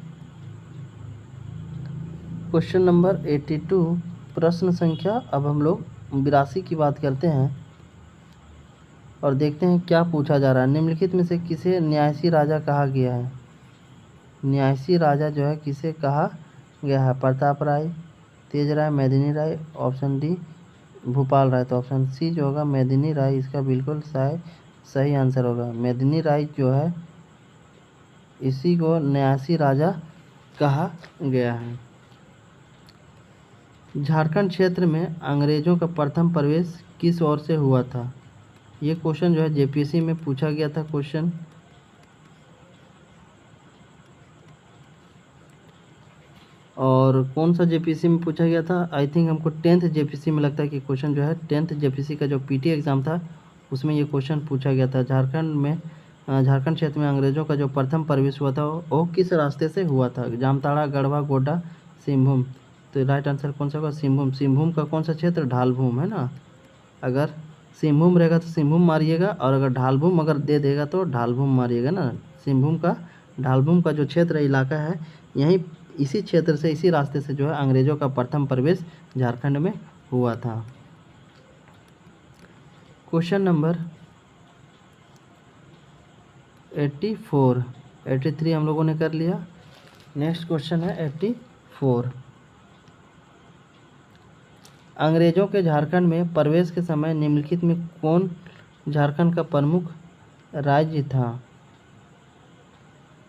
क्वेश्चन नंबर 82, प्रश्न संख्या, अब हम लोग 82 की बात करते हैं और देखते हैं क्या पूछा जा रहा है। निम्नलिखित में से किसे न्यासी राजा कहा गया है? न्यासी राजा जो है किसे कहा गया है? प्रताप राय, तेज राय, मेदिनी राय, ऑप्शन डी भूपाल राय। तो ऑप्शन सी जो होगा मेदिनी राय इसका बिल्कुल सही आंसर होगा। मेदिनी राय जो है इसी को न्यासी राजा कहा गया है। झारखंड क्षेत्र में अंग्रेजों का प्रथम प्रवेश किस ओर से हुआ था? ये क्वेश्चन जो है जेपीएससी में पूछा गया था क्वेश्चन। और कौन सा जेपीएससी में पूछा गया था? आई थिंक हमको 10th जेपीएससी में लगता है कि क्वेश्चन जो है 10th जेपीएससी का जो पीटी एग्ज़ाम था उसमें ये क्वेश्चन पूछा गया था। झारखंड क्षेत्र में अंग्रेजों का जो प्रथम प्रवेश हुआ था वो किस रास्ते से हुआ था? जामताड़ा, गढ़वा, गोड्डा, सिंहभूम। तो राइट आंसर कौन सा होगा? सिंहभूम। सिंहभूम का कौन सा क्षेत्र? ढालभूम, है ना। अगर सिंहभूम रहेगा तो सिंहभूम मारिएगा और अगर ढालभूम अगर दे देगा तो ढालभूम मारिएगा ना। सिंहभूम का ढालभूम का जो क्षेत्र इलाका है यहीं इसी क्षेत्र से इसी रास्ते से जो है अंग्रेजों का प्रथम प्रवेश झारखंड में हुआ था। क्वेश्चन नंबर 84, 83 हम लोगों ने कर लिया। नेक्स्ट क्वेश्चन है 84, अंग्रेजों के झारखंड में प्रवेश के समय निम्नलिखित में कौन झारखंड का प्रमुख राज्य था?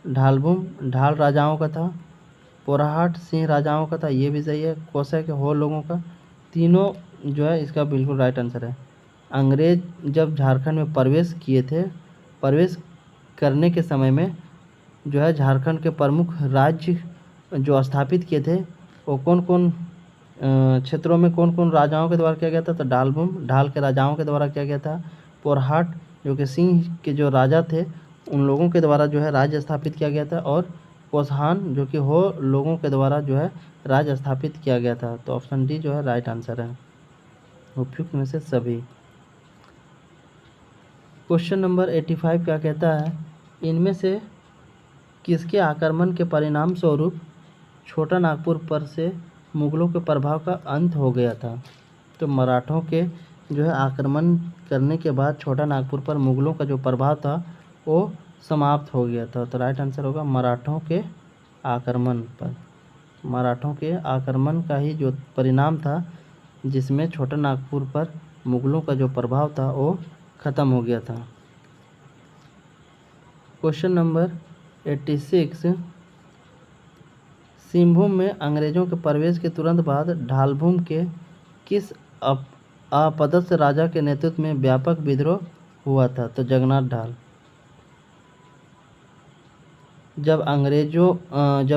ढालभूम ढाल राजाओं का था, पोराहाट सिंह राजाओं का था, ये भी सही है, कोसा के हो लोगों का, तीनों जो है इसका बिल्कुल राइट आंसर है। अंग्रेज जब झारखंड में प्रवेश किए थे, प्रवेश करने के समय में जो है झारखंड के प्रमुख राज्य जो स्थापित किए थे वो कौन कौन क्षेत्रों में कौन कौन राजाओं के द्वारा किया गया था? तो ढालभूम ढाल के राजाओं के द्वारा किया गया था, पोरहाट जो कि सिंह के जो राजा थे उन लोगों के द्वारा जो है राज्य स्थापित किया गया था, और कोसहान जो कि हो लोगों के द्वारा जो है राज्य स्थापित किया गया था। तो ऑप्शन डी जो है राइट आंसर है, उपयुक्त में से सभी। क्वेश्चन नंबर 85 क्या कहता है? इनमें से किसके आक्रमण के परिणाम स्वरूप छोटा नागपुर पर से मुगलों के प्रभाव का अंत हो गया था? तो मराठों के जो है आक्रमण करने के बाद छोटा नागपुर पर मुगलों का जो प्रभाव था वो समाप्त हो गया था। तो राइट आंसर होगा मराठों के आक्रमण पर, मराठों के आक्रमण का ही जो परिणाम था, जिसमें छोटा नागपुर पर मुगलों का जो प्रभाव था वो ख़त्म हो गया था। क्वेश्चन नंबर 86, सिंहभूम में अंग्रेजों के प्रवेश के तुरंत बाद ढालभूम के किस अपदस्थ राजा के नेतृत्व में व्यापक विद्रोह हुआ था? तो जगन्नाथ ढाल। जब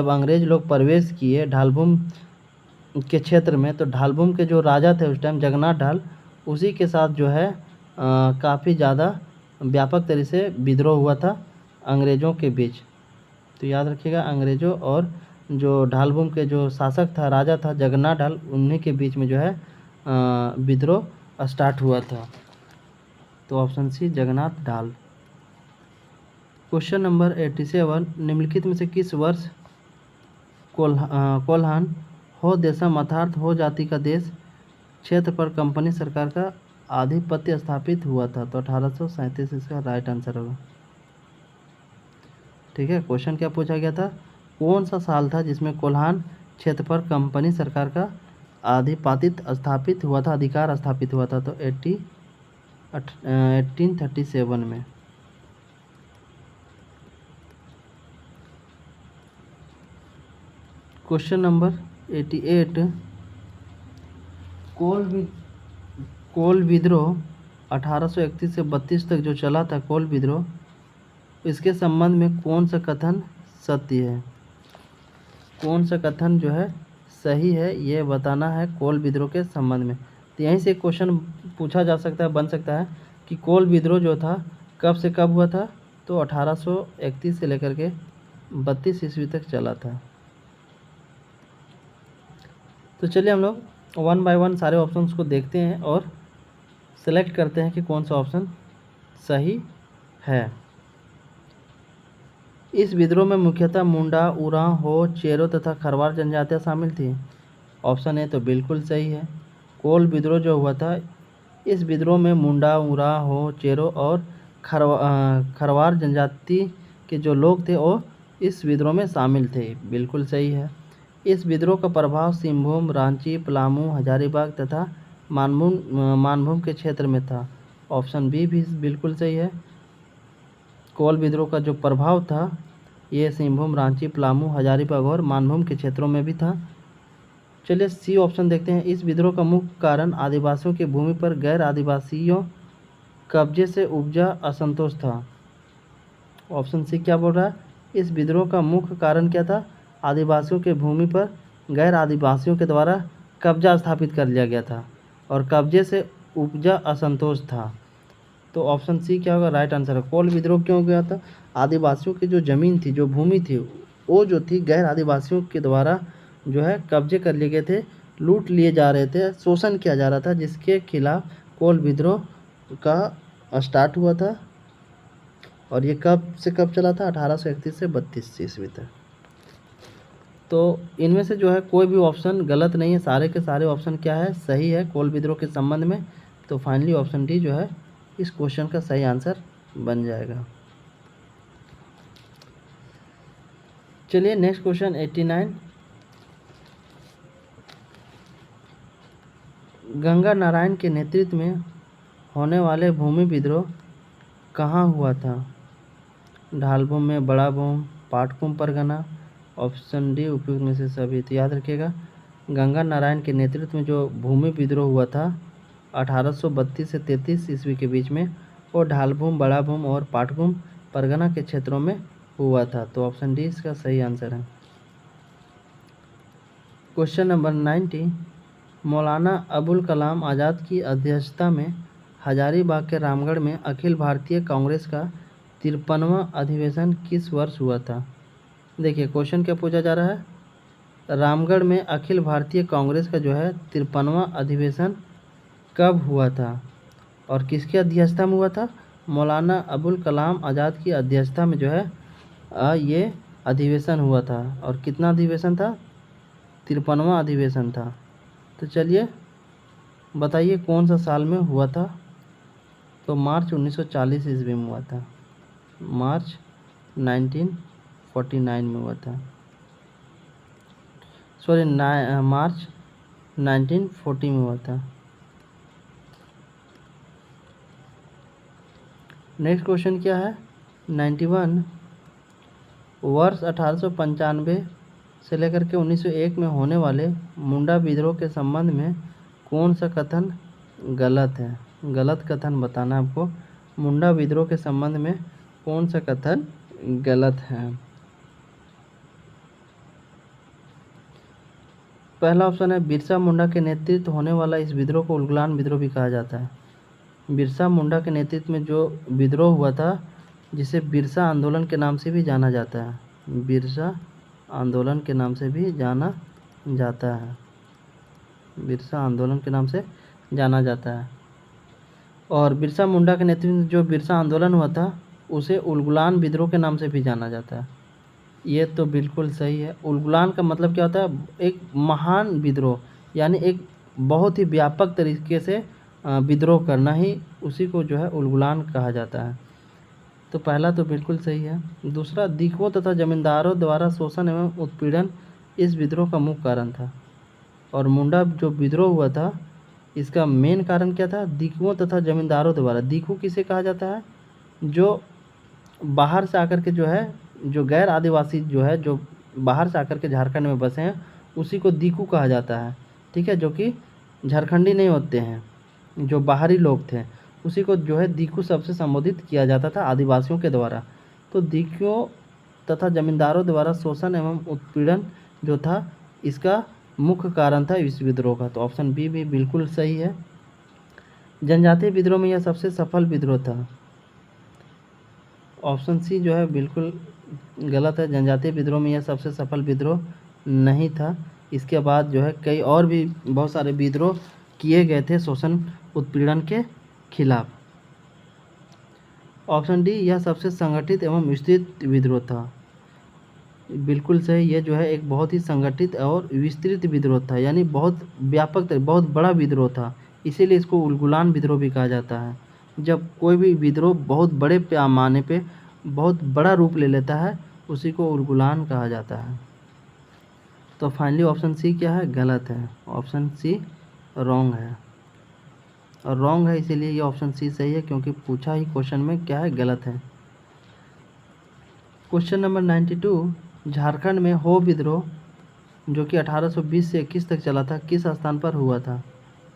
अंग्रेज लोग प्रवेश किए ढालभूम के क्षेत्र में, तो ढालभूम के जो राजा थे उस टाइम जगन्नाथ ढाल, उसी के साथ जो है काफ़ी ज़्यादा व्यापक तरीके से विद्रोह हुआ था अंग्रेज़ों के बीच। तो याद रखिएगा, अंग्रेज़ों और जो ढालभूम के जो शासक था, राजा था जगन्नाथ ढाल, उन्हीं के बीच में जो है विद्रोह स्टार्ट हुआ था। तो ऑप्शन सी जगन्नाथ ढाल। क्वेश्चन नंबर 87, निम्नलिखित में से किस वर्ष कोल्हान हो देशम अर्थात हो जाति का देश क्षेत्र पर कंपनी सरकार का आधिपत्य स्थापित हुआ था? तो 1837 इसका राइट आंसर होगा। ठीक है, क्वेश्चन क्या पूछा गया था, कौन सा साल था जिसमें कोल्हान क्षेत्र पर कंपनी सरकार का आधिपत्य स्थापित हुआ था, अधिकार स्थापित हुआ था? तो 1837 में। क्वेश्चन नंबर 88, कोल विद्रोह 1831 से 32 तक जो चला था कोल विद्रोह, इसके संबंध में कौन सा कथन सत्य है, कौन सा कथन जो है सही है, ये बताना है कोल विद्रोह के संबंध में। तो यहीं से क्वेश्चन पूछा जा सकता है, बन सकता है कि कोल विद्रोह जो था कब से कब हुआ था? तो 1831 से लेकर के 32 ईस्वी तक चला था। तो चलिए हम लोग 1 बाय 1 सारे ऑप्शंस को देखते हैं और सेलेक्ट करते हैं कि कौन सा ऑप्शन सही है। इस विद्रोह में मुख्यतः मुंडा, उरांव, हो, चेरो तथा खरवार जनजातियाँ शामिल थी। ऑप्शन ए तो बिल्कुल सही है। कोल विद्रोह जो हुआ था, इस विद्रोह में मुंडा, उरांव, हो, चेरो और खरवार जनजाति के जो लोग थे वो इस विद्रोह में शामिल थे। बिल्कुल सही है। इस विद्रोह का प्रभाव सिंहभूम, रांची, पलामू, हजारीबाग तथा मानभूम के क्षेत्र में था। ऑप्शन बी भी बिल्कुल सही है। कोल विद्रोह का जो प्रभाव था ये सिंहभूम, रांची, पलामू, हजारीबाग और मानभूम के क्षेत्रों में भी था। चलिए सी ऑप्शन देखते हैं। इस विद्रोह का मुख्य कारण आदिवासियों की भूमि पर गैर आदिवासियों कब्जे से उपजा असंतोष था। ऑप्शन सी क्या बोल रहा है, इस विद्रोह का मुख्य कारण क्या था? आदिवासियों के भूमि पर गैर आदिवासियों के द्वारा कब्जा स्थापित कर लिया गया था और कब्जे से उपजा असंतोष था। तो ऑप्शन सी क्या होगा, राइट आंसर है। कोल विद्रोह क्यों गया था? आदिवासियों की जो ज़मीन थी, जो भूमि थी, वो जो थी गैर आदिवासियों के द्वारा जो है कब्जे कर लिए गए थे, लूट लिए जा रहे थे, शोषण किया जा रहा था, जिसके खिलाफ कोल विद्रोह का स्टार्ट हुआ था। और ये कब से कब चला था? 1831 से 32 ईस्वी तक। तो इनमें से जो है कोई भी ऑप्शन गलत नहीं है, सारे के सारे ऑप्शन क्या है, सही है कोल विद्रोह के संबंध में। तो फाइनली ऑप्शन डी जो है इस क्वेश्चन का सही आंसर बन जाएगा। चलिए नेक्स्ट क्वेश्चन 89, गंगा नारायण के नेतृत्व में होने वाले भूमि विद्रोह कहाँ हुआ था? ढालभूम में, बड़ा भूम, पाटकुम परगना? ऑप्शन डी उपयुक्त में से सभी। तो याद रखिएगा, गंगा नारायण के नेतृत्व में जो भूमि विद्रोह हुआ था 1832 से 33 ईस्वी के बीच में, वो ढालभूम, बड़ा भूम और पाटकुम परगना के क्षेत्रों में हुआ था। तो ऑप्शन डी इसका सही आंसर है। क्वेश्चन नंबर 90, मौलाना अबुल कलाम आज़ाद की अध्यक्षता में हजारीबाग के रामगढ़ में अखिल भारतीय कांग्रेस का 53वां अधिवेशन किस वर्ष हुआ था? देखिए क्वेश्चन क्या पूछा जा रहा है, रामगढ़ में अखिल भारतीय कांग्रेस का जो है 53वां अधिवेशन कब हुआ था और किसकी अध्यक्षता में हुआ था? मौलाना अबुल कलाम आज़ाद की अध्यक्षता में जो है ये अधिवेशन हुआ था। और कितना अधिवेशन था? 53वां अधिवेशन था। तो चलिए बताइए कौन सा साल में हुआ था? तो मार्च 1940 ईस्वी में हुआ था, मार्च 1949 में हुआ था। सॉरी मार्च 1940 में हुआ था। नेक्स्ट क्वेश्चन क्या है 91, वर्ष 1895 से लेकर के 1901 में होने वाले मुंडा विद्रोह के संबंध में कौन सा कथन गलत है? गलत कथन बताना है आपको। मुंडा विद्रोह के संबंध में कौन सा कथन गलत है? पहला ऑप्शन है बिरसा मुंडा के नेतृत्व होने वाला इस विद्रोह को उलगुलान विद्रोह भी कहा जाता है। बिरसा मुंडा के नेतृत्व में जो विद्रोह हुआ था, जिसे बिरसा आंदोलन के नाम से भी जाना जाता है, बिरसा आंदोलन के नाम से भी जाना जाता है, बिरसा आंदोलन के नाम से जाना जाता है। और बिरसा मुंडा के नेतृत्व में जो बिरसा आंदोलन हुआ था, उसे उलगुलान विद्रोह के नाम से भी जाना जाता है। ये तो बिल्कुल सही है। उलगुलान का मतलब क्या होता है? एक महान विद्रोह, यानी एक बहुत ही व्यापक तरीके से विद्रोह करना ही उसी को जो है उलगुलान कहा जाता है। तो पहला तो बिल्कुल सही है। दूसरा, दिखवों तथा जमींदारों द्वारा शोषण एवं उत्पीड़न इस विद्रोह का मुख्य कारण था। और मुंडा जो विद्रोह हुआ था, इसका मेन कारण क्या था? दिखवों तथा जमींदारों द्वारा। दिखू किसे कहा जाता है? जो बाहर से आकर के जो है, जो गैर आदिवासी जो है, जो बाहर से आकर के झारखंड में बसे हैं, उसी को दिखू कहा जाता है। ठीक है, जो कि झारखंडी नहीं होते हैं, जो बाहरी लोग थे, उसी को जो है दिखू शब्द से संबोधित किया जाता था आदिवासियों के द्वारा। तो दिखुओं तथा जमींदारों द्वारा शोषण एवं उत्पीड़न जो था, इसका मुख्य कारण था इस विद्रोह का। तो ऑप्शन बी भी बिल्कुल सही है। जनजातीय विद्रोह में यह सबसे सफल विद्रोह था। ऑप्शन सी जो है बिल्कुल गलत है। जनजातीय विद्रोह में यह सबसे सफल विद्रोह नहीं था। इसके बाद जो है कई और भी बहुत सारे विद्रोह किए गए थे शोषण उत्पीड़न के खिलाफ। ऑप्शन डी, यह सबसे संगठित एवं विस्तृत विद्रोह था। बिल्कुल सही। ये जो है एक बहुत ही संगठित और विस्तृत विद्रोह था, यानी बहुत व्यापक, बहुत बड़ा विद्रोह था। इसीलिए इसको उलगुलान विद्रोह भी कहा जाता है। जब कोई भी विद्रोह बहुत बड़े पैमाने पे बहुत बड़ा रूप ले लेता है, उसी को उलगुलान कहा जाता है। तो फाइनली ऑप्शन सी क्या है? गलत है। ऑप्शन सी रॉन्ग है। और रॉन्ग है इसीलिए ये ऑप्शन सी सही है, क्योंकि पूछा ही क्वेश्चन में क्या है? गलत है। क्वेश्चन नंबर 92, झारखंड में हो विद्रोह जो कि 1820 से 21 तक चला था, किस स्थान पर हुआ था?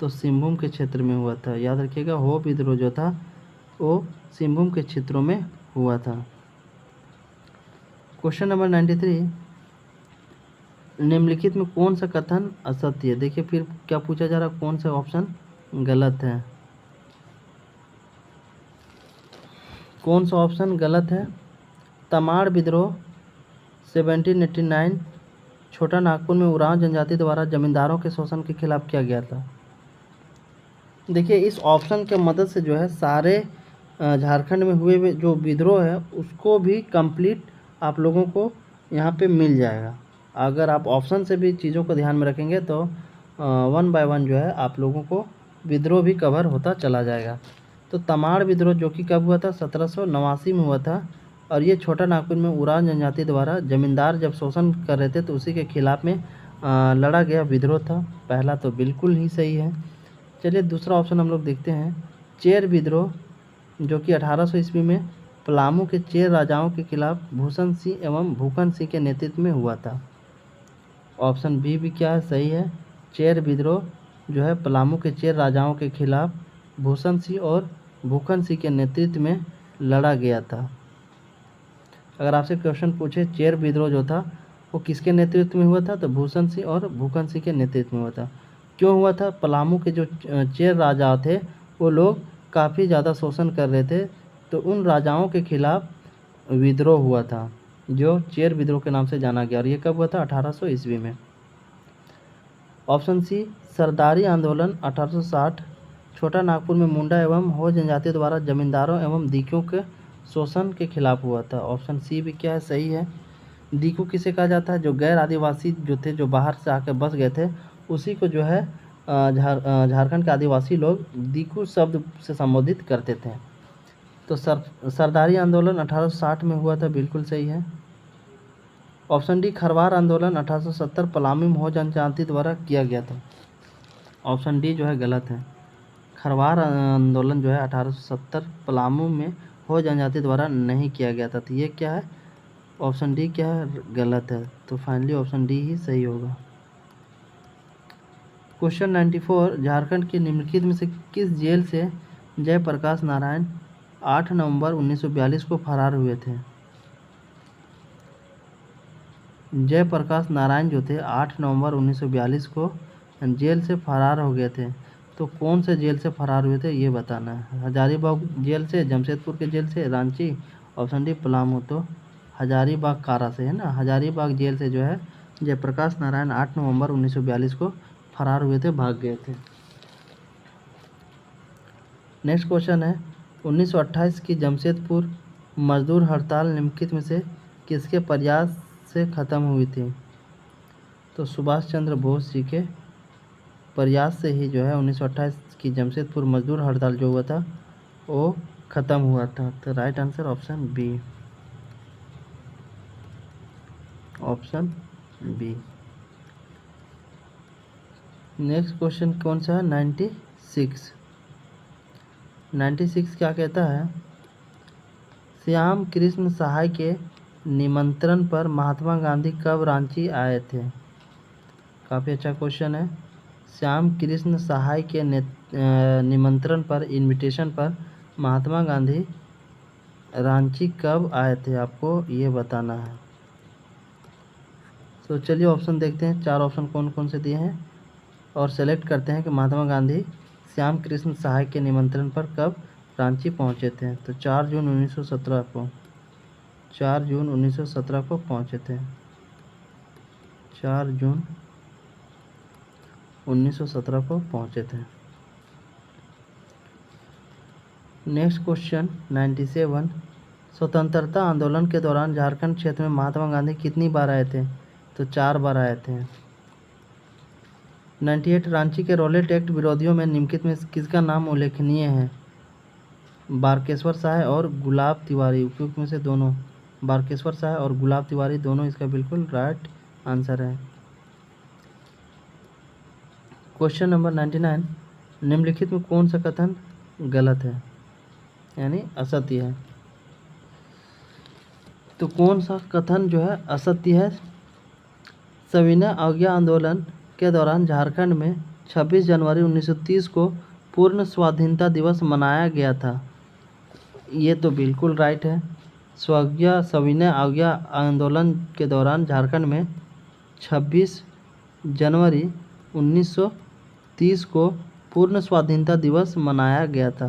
तो सिंहभूम के क्षेत्र में हुआ था। याद रखिएगा, हो विद्रोह जो था वो सिंहभूम के क्षेत्रों में हुआ था। क्वेश्चन नंबर 93, निम्नलिखित में कौन सा कथन असत्य है? देखिए फिर क्या पूछा जा रहा है, कौन सा ऑप्शन गलत है? कौन सा ऑप्शन गलत है? तमाड़ विद्रोह 1789 छोटा नागपुर में उरांव जनजाति द्वारा जमींदारों के शोषण के खिलाफ किया गया था। देखिए इस ऑप्शन के मदद से जो है सारे झारखंड में हुए जो विद्रोह है उसको भी कंप्लीट आप लोगों को यहाँ पे मिल जाएगा। अगर आप ऑप्शन से भी चीज़ों को ध्यान में रखेंगे तो 1 बाय 1 जो है आप लोगों को विद्रोह भी कवर होता चला जाएगा। तो तमाड़ विद्रोह जो कि कब हुआ था? 1789 में हुआ था। और ये छोटा नागपुर में उरांव जनजाति द्वारा जमींदार जब शोषण कर रहे थे तो उसी के खिलाफ में लड़ा गया विद्रोह था। पहला तो बिल्कुल ही सही है। चलिए दूसरा ऑप्शन हम लोग देखते हैं। चेर विद्रोह जो कि 1800 ईस्वी में पलामू के चेर राजाओं के खिलाफ भूषण सिंह एवं भूखन सिंह के नेतृत्व में हुआ था। ऑप्शन बी भी क्या है? सही है। चेर विद्रोह जो है पलामू के चेर राजाओं के खिलाफ भूषण सिंह और भूखन सिंह के नेतृत्व में लड़ा गया था। अगर आपसे क्वेश्चन पूछे चेर विद्रोह जो था वो किसके नेतृत्व में हुआ था, तो भूषण सिंह और भूखन सिंह के नेतृत्व में हुआ था। क्यों हुआ था? पलामू के जो चेर राजा थे वो लोग काफ़ी ज़्यादा शोषण कर रहे थे, तो उन राजाओं के खिलाफ विद्रोह हुआ था जो चेर विद्रोह के नाम से जाना गया। और ये कब हुआ था? 1800 ईस्वी में। ऑप्शन सी, सरदारी आंदोलन 1860 छोटा नागपुर में मुंडा एवं हो जनजाति द्वारा जमींदारों एवं दिखुओं के शोषण के खिलाफ हुआ था। ऑप्शन सी भी क्या है? सही है। दिखू किसे कहा जाता है? जो गैर आदिवासी जो थे, जो बाहर से आकर बस गए थे, उसी को जो है झारखंड के आदिवासी लोग दिखू शब्द से संबोधित करते थे। तो सरदारी आंदोलन 1860 में हुआ था, बिल्कुल सही है। ऑप्शन डी खरवार आंदोलन 1870 पलामू में हो जनजाति द्वारा किया गया था। ऑप्शन डी जो है गलत है। खरवार आंदोलन जो है 1870 पलामू में हो जनजाति द्वारा नहीं किया गया था। तो ये क्या है, ऑप्शन डी क्या है, गलत है। तो फाइनली ऑप्शन डी ही सही होगा। क्वेश्चन 94, झारखंड के निम्नलिखित में से किस जेल से जयप्रकाश नारायण 8 नवंबर 1942 को फरार हुए थे? जयप्रकाश नारायण जो थे 8 नवंबर 1942 को जेल से फरार हो गए थे। तो कौन से जेल से फरार हुए थे ये बताना है। हजारीबाग जेल से, जमशेदपुर के जेल से, रांची, ऑप्शन डी पलामू। तो हजारीबाग कारा से है ना, हजारीबाग जेल से जो है जयप्रकाश नारायण 8 नवंबर 1942 को फरार हुए थे, भाग गए थे। नेक्स्ट क्वेश्चन है 1928 की जमशेदपुर मजदूर हड़ताल निम्नलिखित में से किसके प्रयास से ख़त्म हुई थी? तो सुभाष चंद्र बोस जी के प्रयास से ही जो है 1928 की जमशेदपुर मजदूर हड़ताल जो हुआ था वो ख़त्म हुआ था। तो right answer option b, option b. Next question कौन सा है 96 क्या कहता है? श्याम कृष्ण सहाय के निमंत्रण पर महात्मा गांधी कब रांची आए थे? काफ़ी अच्छा क्वेश्चन है। श्याम कृष्ण सहाय के निमंत्रण पर, इनविटेशन पर महात्मा गांधी रांची कब आए थे, आपको ये बताना है। तो चलिए ऑप्शन देखते हैं, 4 ऑप्शन कौन कौन से दिए हैं और सेलेक्ट करते हैं कि महात्मा गांधी श्याम कृष्ण सहाय के निमंत्रण पर कब रांची पहुंचे थे। तो 4 जून 1917 को, 4 जून 1917 को पहुंचे थे, 4 जून 1917 को पहुंचे थे। नेक्स्ट क्वेश्चन 97, स्वतंत्रता आंदोलन के दौरान झारखंड क्षेत्र में महात्मा गांधी कितनी बार आए थे? तो 4 बार आए थे। 98, रांची के रॉलेट एक्ट विरोधियों में निम्नलिखित में किसका नाम उल्लेखनीय है? बारकेश्वर साय और गुलाब तिवारी, उपयुक्त में से दोनों, बारकेश्वर साय और गुलाब तिवारी दोनों इसका बिल्कुल राइट आंसर है। क्वेश्चन नंबर 99, निम्नलिखित में कौन सा कथन गलत है, यानी असत्य है? तो कौन सा कथन जो है असत्य है? सविनय अवज्ञा आंदोलन के दौरान झारखंड में 26 जनवरी 1930 को पूर्ण स्वाधीनता दिवस मनाया गया था। ये तो बिल्कुल राइट है। सविनय अवज्ञा आंदोलन के दौरान झारखंड में 26 जनवरी 1930 को पूर्ण स्वाधीनता दिवस मनाया गया था।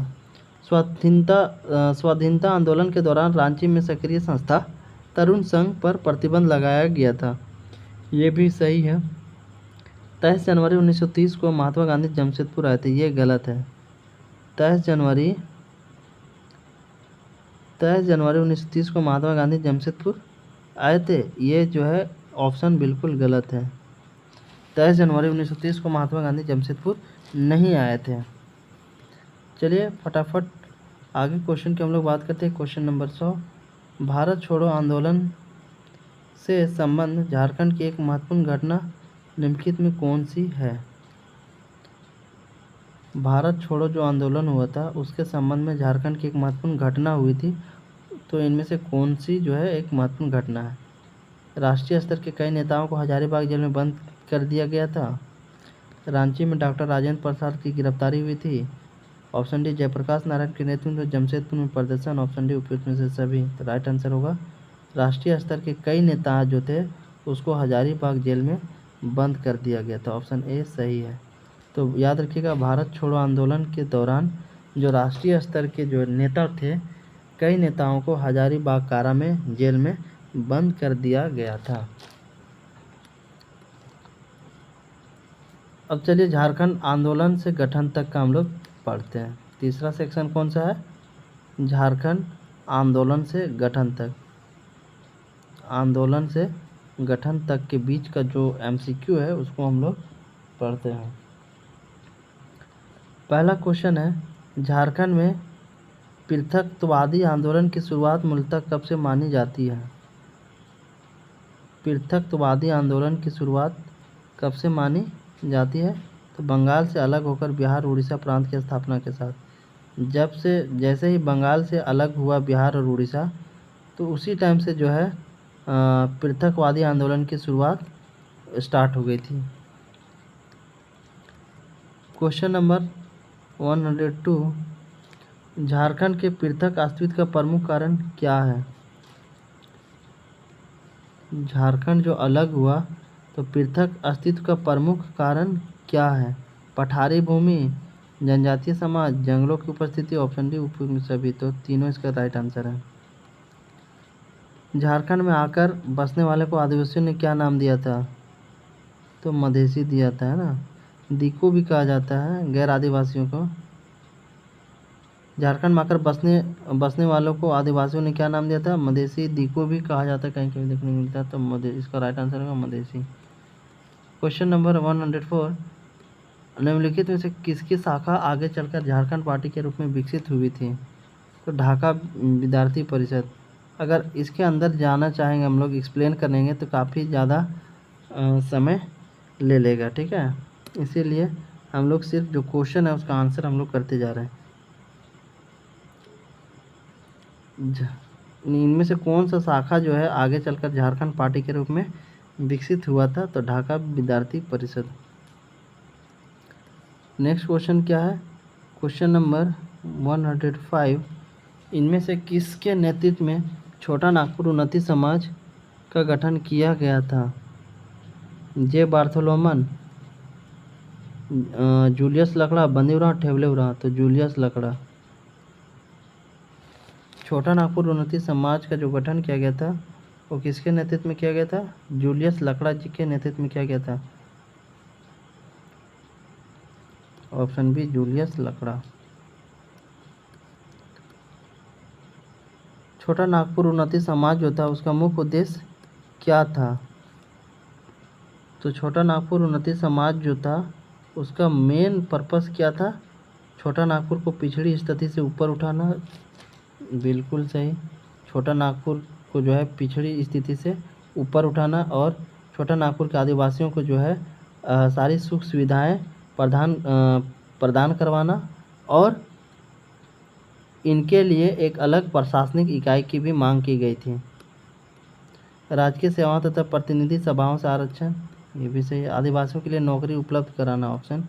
स्वाधीनता आंदोलन के दौरान रांची में सक्रिय संस्था तरुण संघ पर प्रतिबंध लगाया गया था। ये भी सही है। 23 जनवरी 1930 को महात्मा गांधी जमशेदपुर आए थे, ये गलत है। 23 जनवरी 1930 को महात्मा गांधी जमशेदपुर आए थे, ये जो है ऑप्शन बिल्कुल गलत है। 23 जनवरी 1930 को महात्मा गांधी जमशेदपुर नहीं आए थे। चलिए फटाफट आगे क्वेश्चन की हम लोग बात करते हैं। क्वेश्चन नंबर 100, भारत छोड़ो आंदोलन से संबंध झारखंड की एक महत्वपूर्ण घटना निम्नलिखित में कौन सी है? भारत छोड़ो जो आंदोलन हुआ था उसके संबंध में झारखंड की एक महत्वपूर्ण घटना हुई थी, तो इनमें से कौन सी जो है एक महत्वपूर्ण घटना है? राष्ट्रीय स्तर के कई नेताओं को हजारीबाग जेल में बंद कर दिया गया था। रांची में डॉक्टर राजेंद्र प्रसाद की गिरफ्तारी हुई थी। ऑप्शन डी जयप्रकाश नारायण के नेतृत्व में जमशेदपुर में प्रदर्शन। ऑप्शन डी उपयुक्त में से सभी। तो राइट आंसर होगा राष्ट्रीय स्तर के कई नेता जो थे उसको हजारीबाग जेल में बंद कर दिया गया था। ऑप्शन ए सही है। तो याद रखिएगा, भारत छोड़ो आंदोलन के दौरान जो राष्ट्रीय स्तर के जो नेता थे, कई नेताओं को हजारीबाग कारा में जेल में बंद कर दिया गया था। अब चलिए झारखंड आंदोलन से गठन तक का हम लोग पढ़ते हैं। तीसरा सेक्शन कौन सा है? झारखंड आंदोलन से गठन तक। आंदोलन से गठन तक के बीच का जो एमसीक्यू है उसको हम लोग पढ़ते हैं। पहला क्वेश्चन है, झारखंड में पृथकवादी आंदोलन की शुरुआत मूलतः कब से मानी जाती है? पृथकवादी आंदोलन की शुरुआत कब से मानी जाती है? तो बंगाल से अलग होकर बिहार उड़ीसा प्रांत की स्थापना के साथ। जैसे ही बंगाल से अलग हुआ बिहार और उड़ीसा, तो उसी टाइम से जो है पृथकवादी आंदोलन की शुरुआत स्टार्ट हो गई थी। क्वेश्चन नंबर 102, झारखंड के पृथक अस्तित्व का प्रमुख कारण क्या है? झारखंड जो अलग हुआ तो पृथक अस्तित्व का प्रमुख कारण क्या है? पठारी भूमि, जनजातीय समाज, जंगलों की उपस्थिति, ऑप्शन डी उपयुक्त में सभी। तो तीनों इसका राइट आंसर है। झारखंड में आकर बसने वाले को आदिवासियों ने क्या नाम दिया था? तो मधेसी दिया था, है ना। दिको भी कहा जाता है गैर आदिवासियों को। झारखंड में आकर बसने वालों को आदिवासियों ने क्या नाम दिया था? मधेसी। दिको भी कहा जाता है, कहीं कहीं देखने को मिलता है। तो इसका राइट आंसर होगा मधेसी। क्वेश्चन नंबर 104, निम्नलिखित में से किसकी शाखा आगे चलकर झारखंड पार्टी के रूप में विकसित हुई थी? तो ढाका विद्यार्थी परिषद। अगर इसके अंदर जाना चाहेंगे हम लोग, एक्सप्लेन करेंगे तो काफ़ी ज़्यादा समय ले लेगा, ठीक है। इसीलिए हम लोग सिर्फ जो क्वेश्चन है उसका आंसर हम लोग करते जा रहे हैं। इनमें से कौन सा शाखा जो है आगे चलकर झारखंड पार्टी के रूप में विकसित हुआ था? तो ढाका विद्यार्थी परिषद। नेक्स्ट क्वेश्चन क्या है? क्वेश्चन नंबर 105, इनमें से किसके नेतृत्व में छोटा नागपुर उन्नति समाज का गठन किया गया था? जे बार्थोलोमन, जूलियस लकड़ा, बंदी उरांव, ठेवले उरांव। तो जूलियस लकड़ा। छोटा नागपुर उन्नति समाज का जो गठन किया गया था वो किसके नेतृत्व में किया गया था? जूलियस लकड़ा जी के नेतृत्व में किया गया था। ऑप्शन बी जूलियस लकड़ा। छोटा नागपुर उन्नति समाज जो था उसका मुख्य उद्देश्य क्या था? तो छोटा नागपुर उन्नति समाज जो था उसका मेन पर्पस क्या था? छोटा नागपुर को पिछड़ी स्थिति से ऊपर उठाना। बिल्कुल सही। छोटा नागपुर को जो है पिछड़ी स्थिति से ऊपर उठाना और छोटा नागपुर के आदिवासियों को जो है सारी सुख सुविधाएं प्रदान करवाना और इनके लिए एक अलग प्रशासनिक इकाई की भी मांग की गई थी। राजकीय सेवाओं तथा प्रतिनिधि सभाओं से आरक्षण, ये भी सही है। आदिवासियों के लिए नौकरी उपलब्ध कराना, ऑप्शन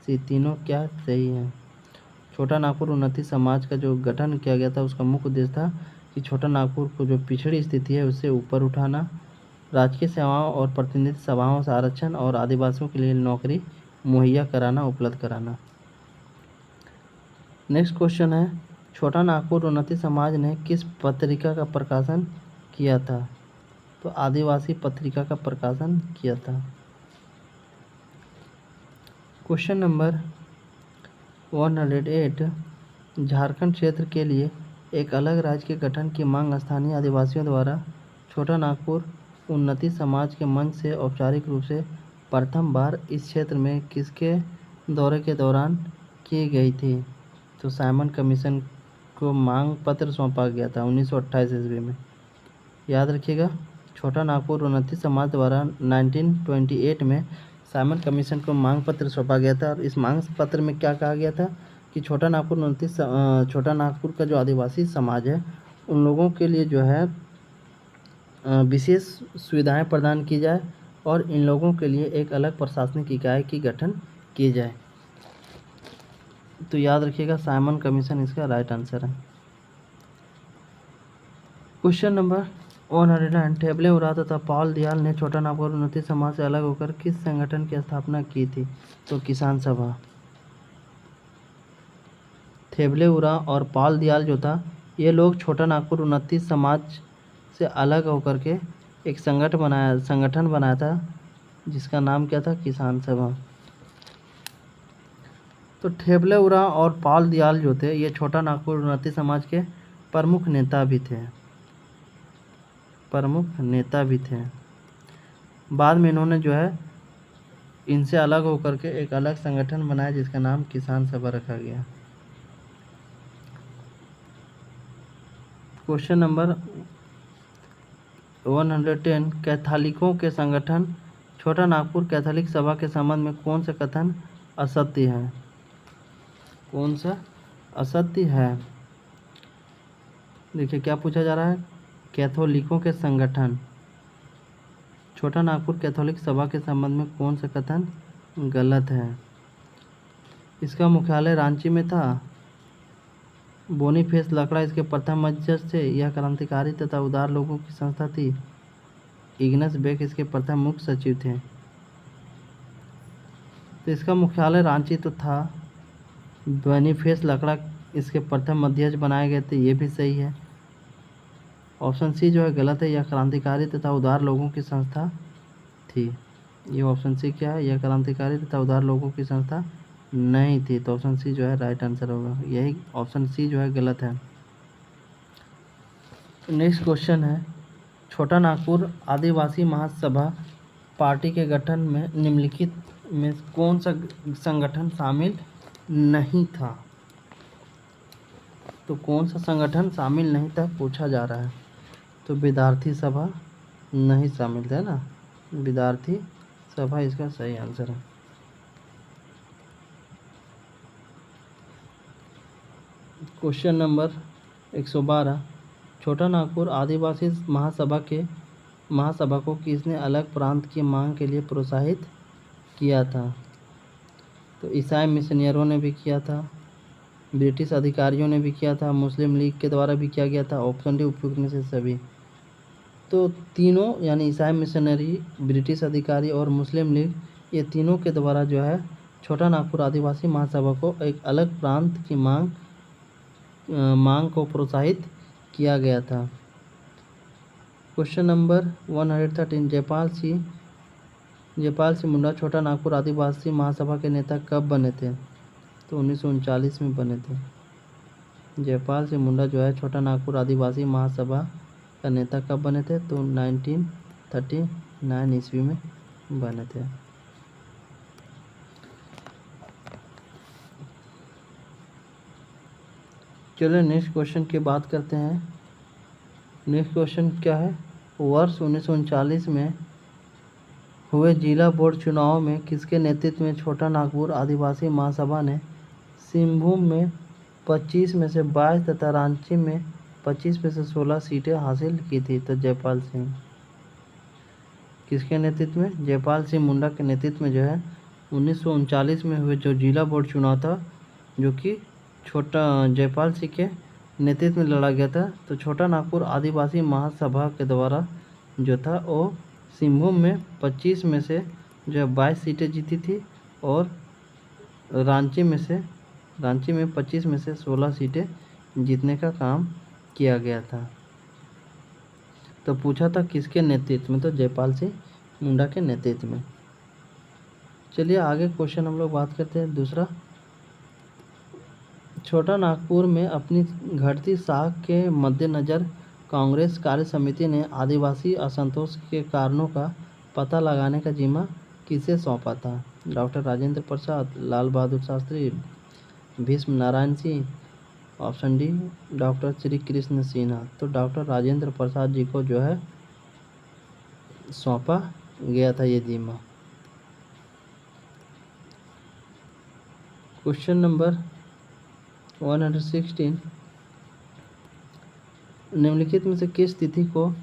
सी। तीनों क्या सही है। छोटा नागपुर उन्नति समाज का जो गठन किया गया था उसका मुख्य उद्देश्य था कि छोटा नागपुर को जो पिछड़ी स्थिति है उससे ऊपर उठाना, राजकीय सेवाओं और प्रतिनिधि सभाओं से आरक्षण और आदिवासियों के लिए नौकरी मुहैया कराना, उपलब्ध कराना। नेक्स्ट क्वेश्चन है, छोटा नागपुर उन्नति समाज ने किस पत्रिका का प्रकाशन किया था? तो आदिवासी पत्रिका का प्रकाशन किया था। क्वेश्चन नंबर 108, झारखंड क्षेत्र के लिए एक अलग राज्य के गठन की मांग स्थानीय आदिवासियों द्वारा छोटा नागपुर उन्नति समाज के मंच से औपचारिक रूप से प्रथम बार इस क्षेत्र में किसके दौरे के दौरान की गई थी? तो साइमन कमीशन को मांग पत्र सौंपा गया था 1928 ईस्वी में। याद रखिएगा, छोटा नागपुर उन्नति समाज द्वारा 1928 में साइमन कमीशन को मांग पत्र सौंपा गया था और इस मांग पत्र में क्या कहा गया था कि छोटा नागपुर का जो आदिवासी समाज है उन लोगों के लिए जो है विशेष सुविधाएं प्रदान की जाए और इन लोगों के लिए एक अलग प्रशासनिक इकाई की गठन की जाए। तो याद रखिएगा, साइमन कमीशन इसका राइट आंसर है। क्वेश्चन नंबर 109, ठेवले उरांव तथा पॉल दयाल ने छोटा नागपुर उन्नति समाज से अलग होकर किस संगठन की स्थापना की थी? तो किसान सभा। ठेवले उरांव और पॉल दयाल जो था ये लोग छोटा नागपुर उन्नति समाज से अलग होकर के एक संगठन बनाया था जिसका नाम क्या था? किसान सभा। तो ठेवले उरांव और पॉल दयाल जो थे ये छोटा नागपुर उन्नति समाज के प्रमुख नेता भी थे। बाद में इन्होंने जो है इनसे अलग होकर के एक अलग संगठन बनाया जिसका नाम किसान सभा रखा गया। क्वेश्चन नंबर 110 कैथोलिकों के संगठन छोटा नागपुर कैथोलिक सभा के संबंध में कौन सा कथन असत्य है? कौन सा असत्य है? देखिए क्या पूछा जा रहा है, कैथोलिकों के संगठन छोटा नागपुर कैथोलिक सभा के संबंध में कौन सा कथन गलत है? इसका मुख्यालय रांची में था। बोनीफेस लकड़ा इसके प्रथम अध्यक्ष थे। यह क्रांतिकारी तथा उदार लोगों की संस्था थी। इग्नस बेक इसके प्रथम मुख्य सचिव थे। तो इसका मुख्यालय रांची तो था। बोनीफेस लकड़ा इसके प्रथम अध्यक्ष बनाए गए थे, ये भी सही है। ऑप्शन सी जो है गलत है, यह क्रांतिकारी तथा उदार लोगों की संस्था थी। ये ऑप्शन सी क्या है, यह क्रांतिकारी तथा उदार लोगों की संस्था नहीं थी। तो ऑप्शन सी जो है राइट आंसर होगा, यही ऑप्शन सी जो है गलत है। नेक्स्ट क्वेश्चन है, छोटा नागपुर आदिवासी महासभा पार्टी के गठन में निम्नलिखित में कौन सा संगठन शामिल नहीं था? तो कौन सा संगठन शामिल नहीं था पूछा जा रहा है। तो विद्यार्थी सभा नहीं शामिल था ना, विद्यार्थी सभा इसका सही आंसर है। क्वेश्चन नंबर 112, छोटा नागपुर आदिवासी महासभा को किसने अलग प्रांत की मांग के लिए प्रोत्साहित किया था? तो ईसाई मिशनरियों ने भी किया था, ब्रिटिश अधिकारियों ने भी किया था, मुस्लिम लीग के द्वारा भी किया गया था। ऑप्शन डी उपयुक्त में से सभी। तो तीनों यानी ईसाई मिशनरी, ब्रिटिश अधिकारी और मुस्लिम लीग, ये तीनों के द्वारा जो है छोटा नागपुर आदिवासी महासभा को एक अलग प्रांत की मांग को प्रोत्साहित किया गया था। क्वेश्चन नंबर 113, जयपाल सिंह मुंडा छोटा नागपुर आदिवासी महासभा के नेता कब बने थे? तो 1939 में बने थे। जयपाल सिंह मुंडा जो है छोटा नागपुर आदिवासी महासभा का नेता कब बने थे? तो 1939 ईस्वी में बने थे। चलो नेक्स्ट क्वेश्चन की बात करते हैं। नेक्स्ट क्वेश्चन क्या है, वर्ष 1939 में हुए जिला बोर्ड चुनाव में किसके नेतृत्व में छोटा नागपुर आदिवासी महासभा ने सिंहभूम में 25 में से 22 तथा रांची में 25 में से 16 सीटें हासिल की थी? तो जयपाल सिंह। किसके नेतृत्व में? जयपाल सिंह मुंडा के नेतृत्व में जो है 1939 में हुए जो जिला बोर्ड चुनाव था, जो कि छोटा जयपाल सिंह के नेतृत्व में लड़ा गया था। तो छोटा नागपुर आदिवासी महासभा के द्वारा जो था वो सिंहभूम में 25 में से जो है 22 सीटें जीती थी और रांची में 25 में से 16 सीटें जीतने का काम किया गया था। तो पूछा था किसके नेतृत्व में? तो जयपाल सिंह मुंडा के नेतृत्व में। चलिए आगे क्वेश्चन हम लोग बात करते हैं दूसरा। छोटा नागपुर में अपनी घटती साख के मद्देनज़र कांग्रेस कार्य समिति ने आदिवासी असंतोष के कारणों का पता लगाने का जिम्मा किसे सौंपा था? Doctor Rajendra Prasad, Lal Bahadur Shastri, Bhishma Narayan Singh. Option D doctor Shri Krishna Sinha. तो डॉक्टर राजेंद्र प्रसाद जी को जो है सौंपा गया था ये जिम्मा। क्वेश्चन नंबर 116, निम्नलिखित में से किस तिथि को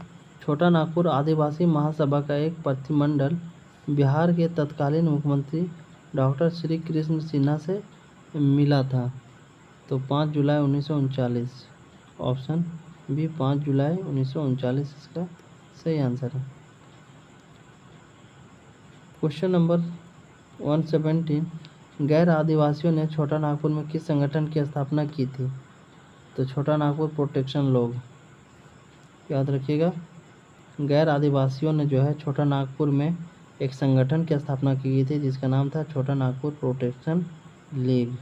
छोटा नागपुर आदिवासी महासभा का एक प्रतिनिधिमंडल बिहार के तत्कालीन मुख्यमंत्री डॉक्टर श्री कृष्ण सिन्हा से मिला था? तो 5 जुलाई 1939। ऑप्शन बी 5 जुलाई 1939 इसका सही आंसर है। क्वेश्चन नंबर 117, गैर आदिवासियों ने छोटा नागपुर में किस संगठन की स्थापना की थी? तो छोटा नागपुर प्रोटेक्शन लोग। याद रखिएगा, गैर आदिवासियों ने जो है छोटा नागपुर में एक संगठन की स्थापना की गई थी जिसका नाम था छोटा Nagpur protection league.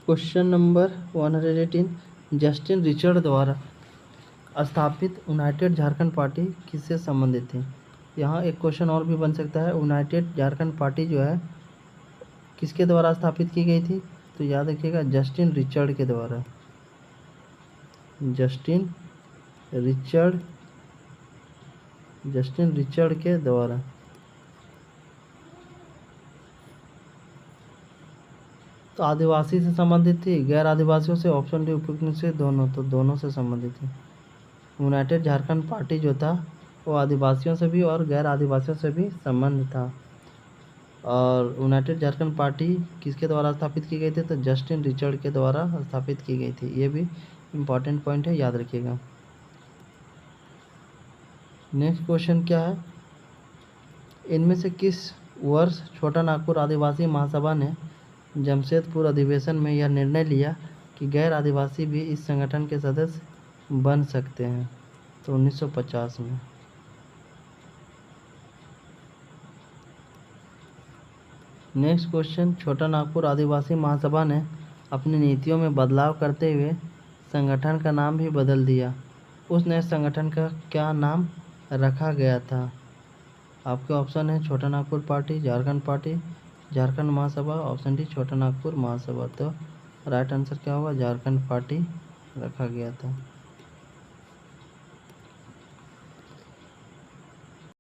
Question number 118, Justin Richard द्वारा स्थापित यूनाइटेड झारखंड पार्टी किससे संबंधित थी? यहाँ एक क्वेश्चन और भी बन सकता है, यूनाइटेड झारखंड पार्टी जो है किसके द्वारा स्थापित की गई थी? तो याद रखिएगा जस्टिन रिचर्ड के द्वारा। जस्टिन रिचर्ड के द्वारा। तो आदिवासी से संबंधित थी, गैर आदिवासियों से, ऑप्शन डी उपयुक्त में से दोनों, तो दोनों से संबंधित थी। यूनाइटेड झारखंड पार्टी जो था वो आदिवासियों से भी और गैर आदिवासियों से भी संबंध था। और यूनाइटेड झारखंड पार्टी किसके द्वारा स्थापित की गई थी, तो जस्टिन रिचर्ड के द्वारा स्थापित की गई थी। ये भी इम्पॉर्टेंट पॉइंट है, याद रखिएगा। नेक्स्ट क्वेश्चन क्या है, इनमें से किस वर्ष छोटा नागपुर आदिवासी महासभा ने जमशेदपुर अधिवेशन में यह निर्णय लिया कि गैर आदिवासी भी इस संगठन के सदस्य बन सकते हैं, तो 1950 में। नेक्स्ट क्वेश्चन, छोटा नागपुर आदिवासी महासभा ने अपनी नीतियों में बदलाव करते हुए संगठन का नाम भी बदल दिया। उस नए संगठन का क्या नाम रखा गया था? आपके ऑप्शन है छोटा नागपुर पार्टी, झारखंड पार्टी, झारखंड महासभा, ऑप्शन डी छोटा नागपुर महासभा। तो राइट आंसर क्या होगा, झारखंड पार्टी रखा गया था।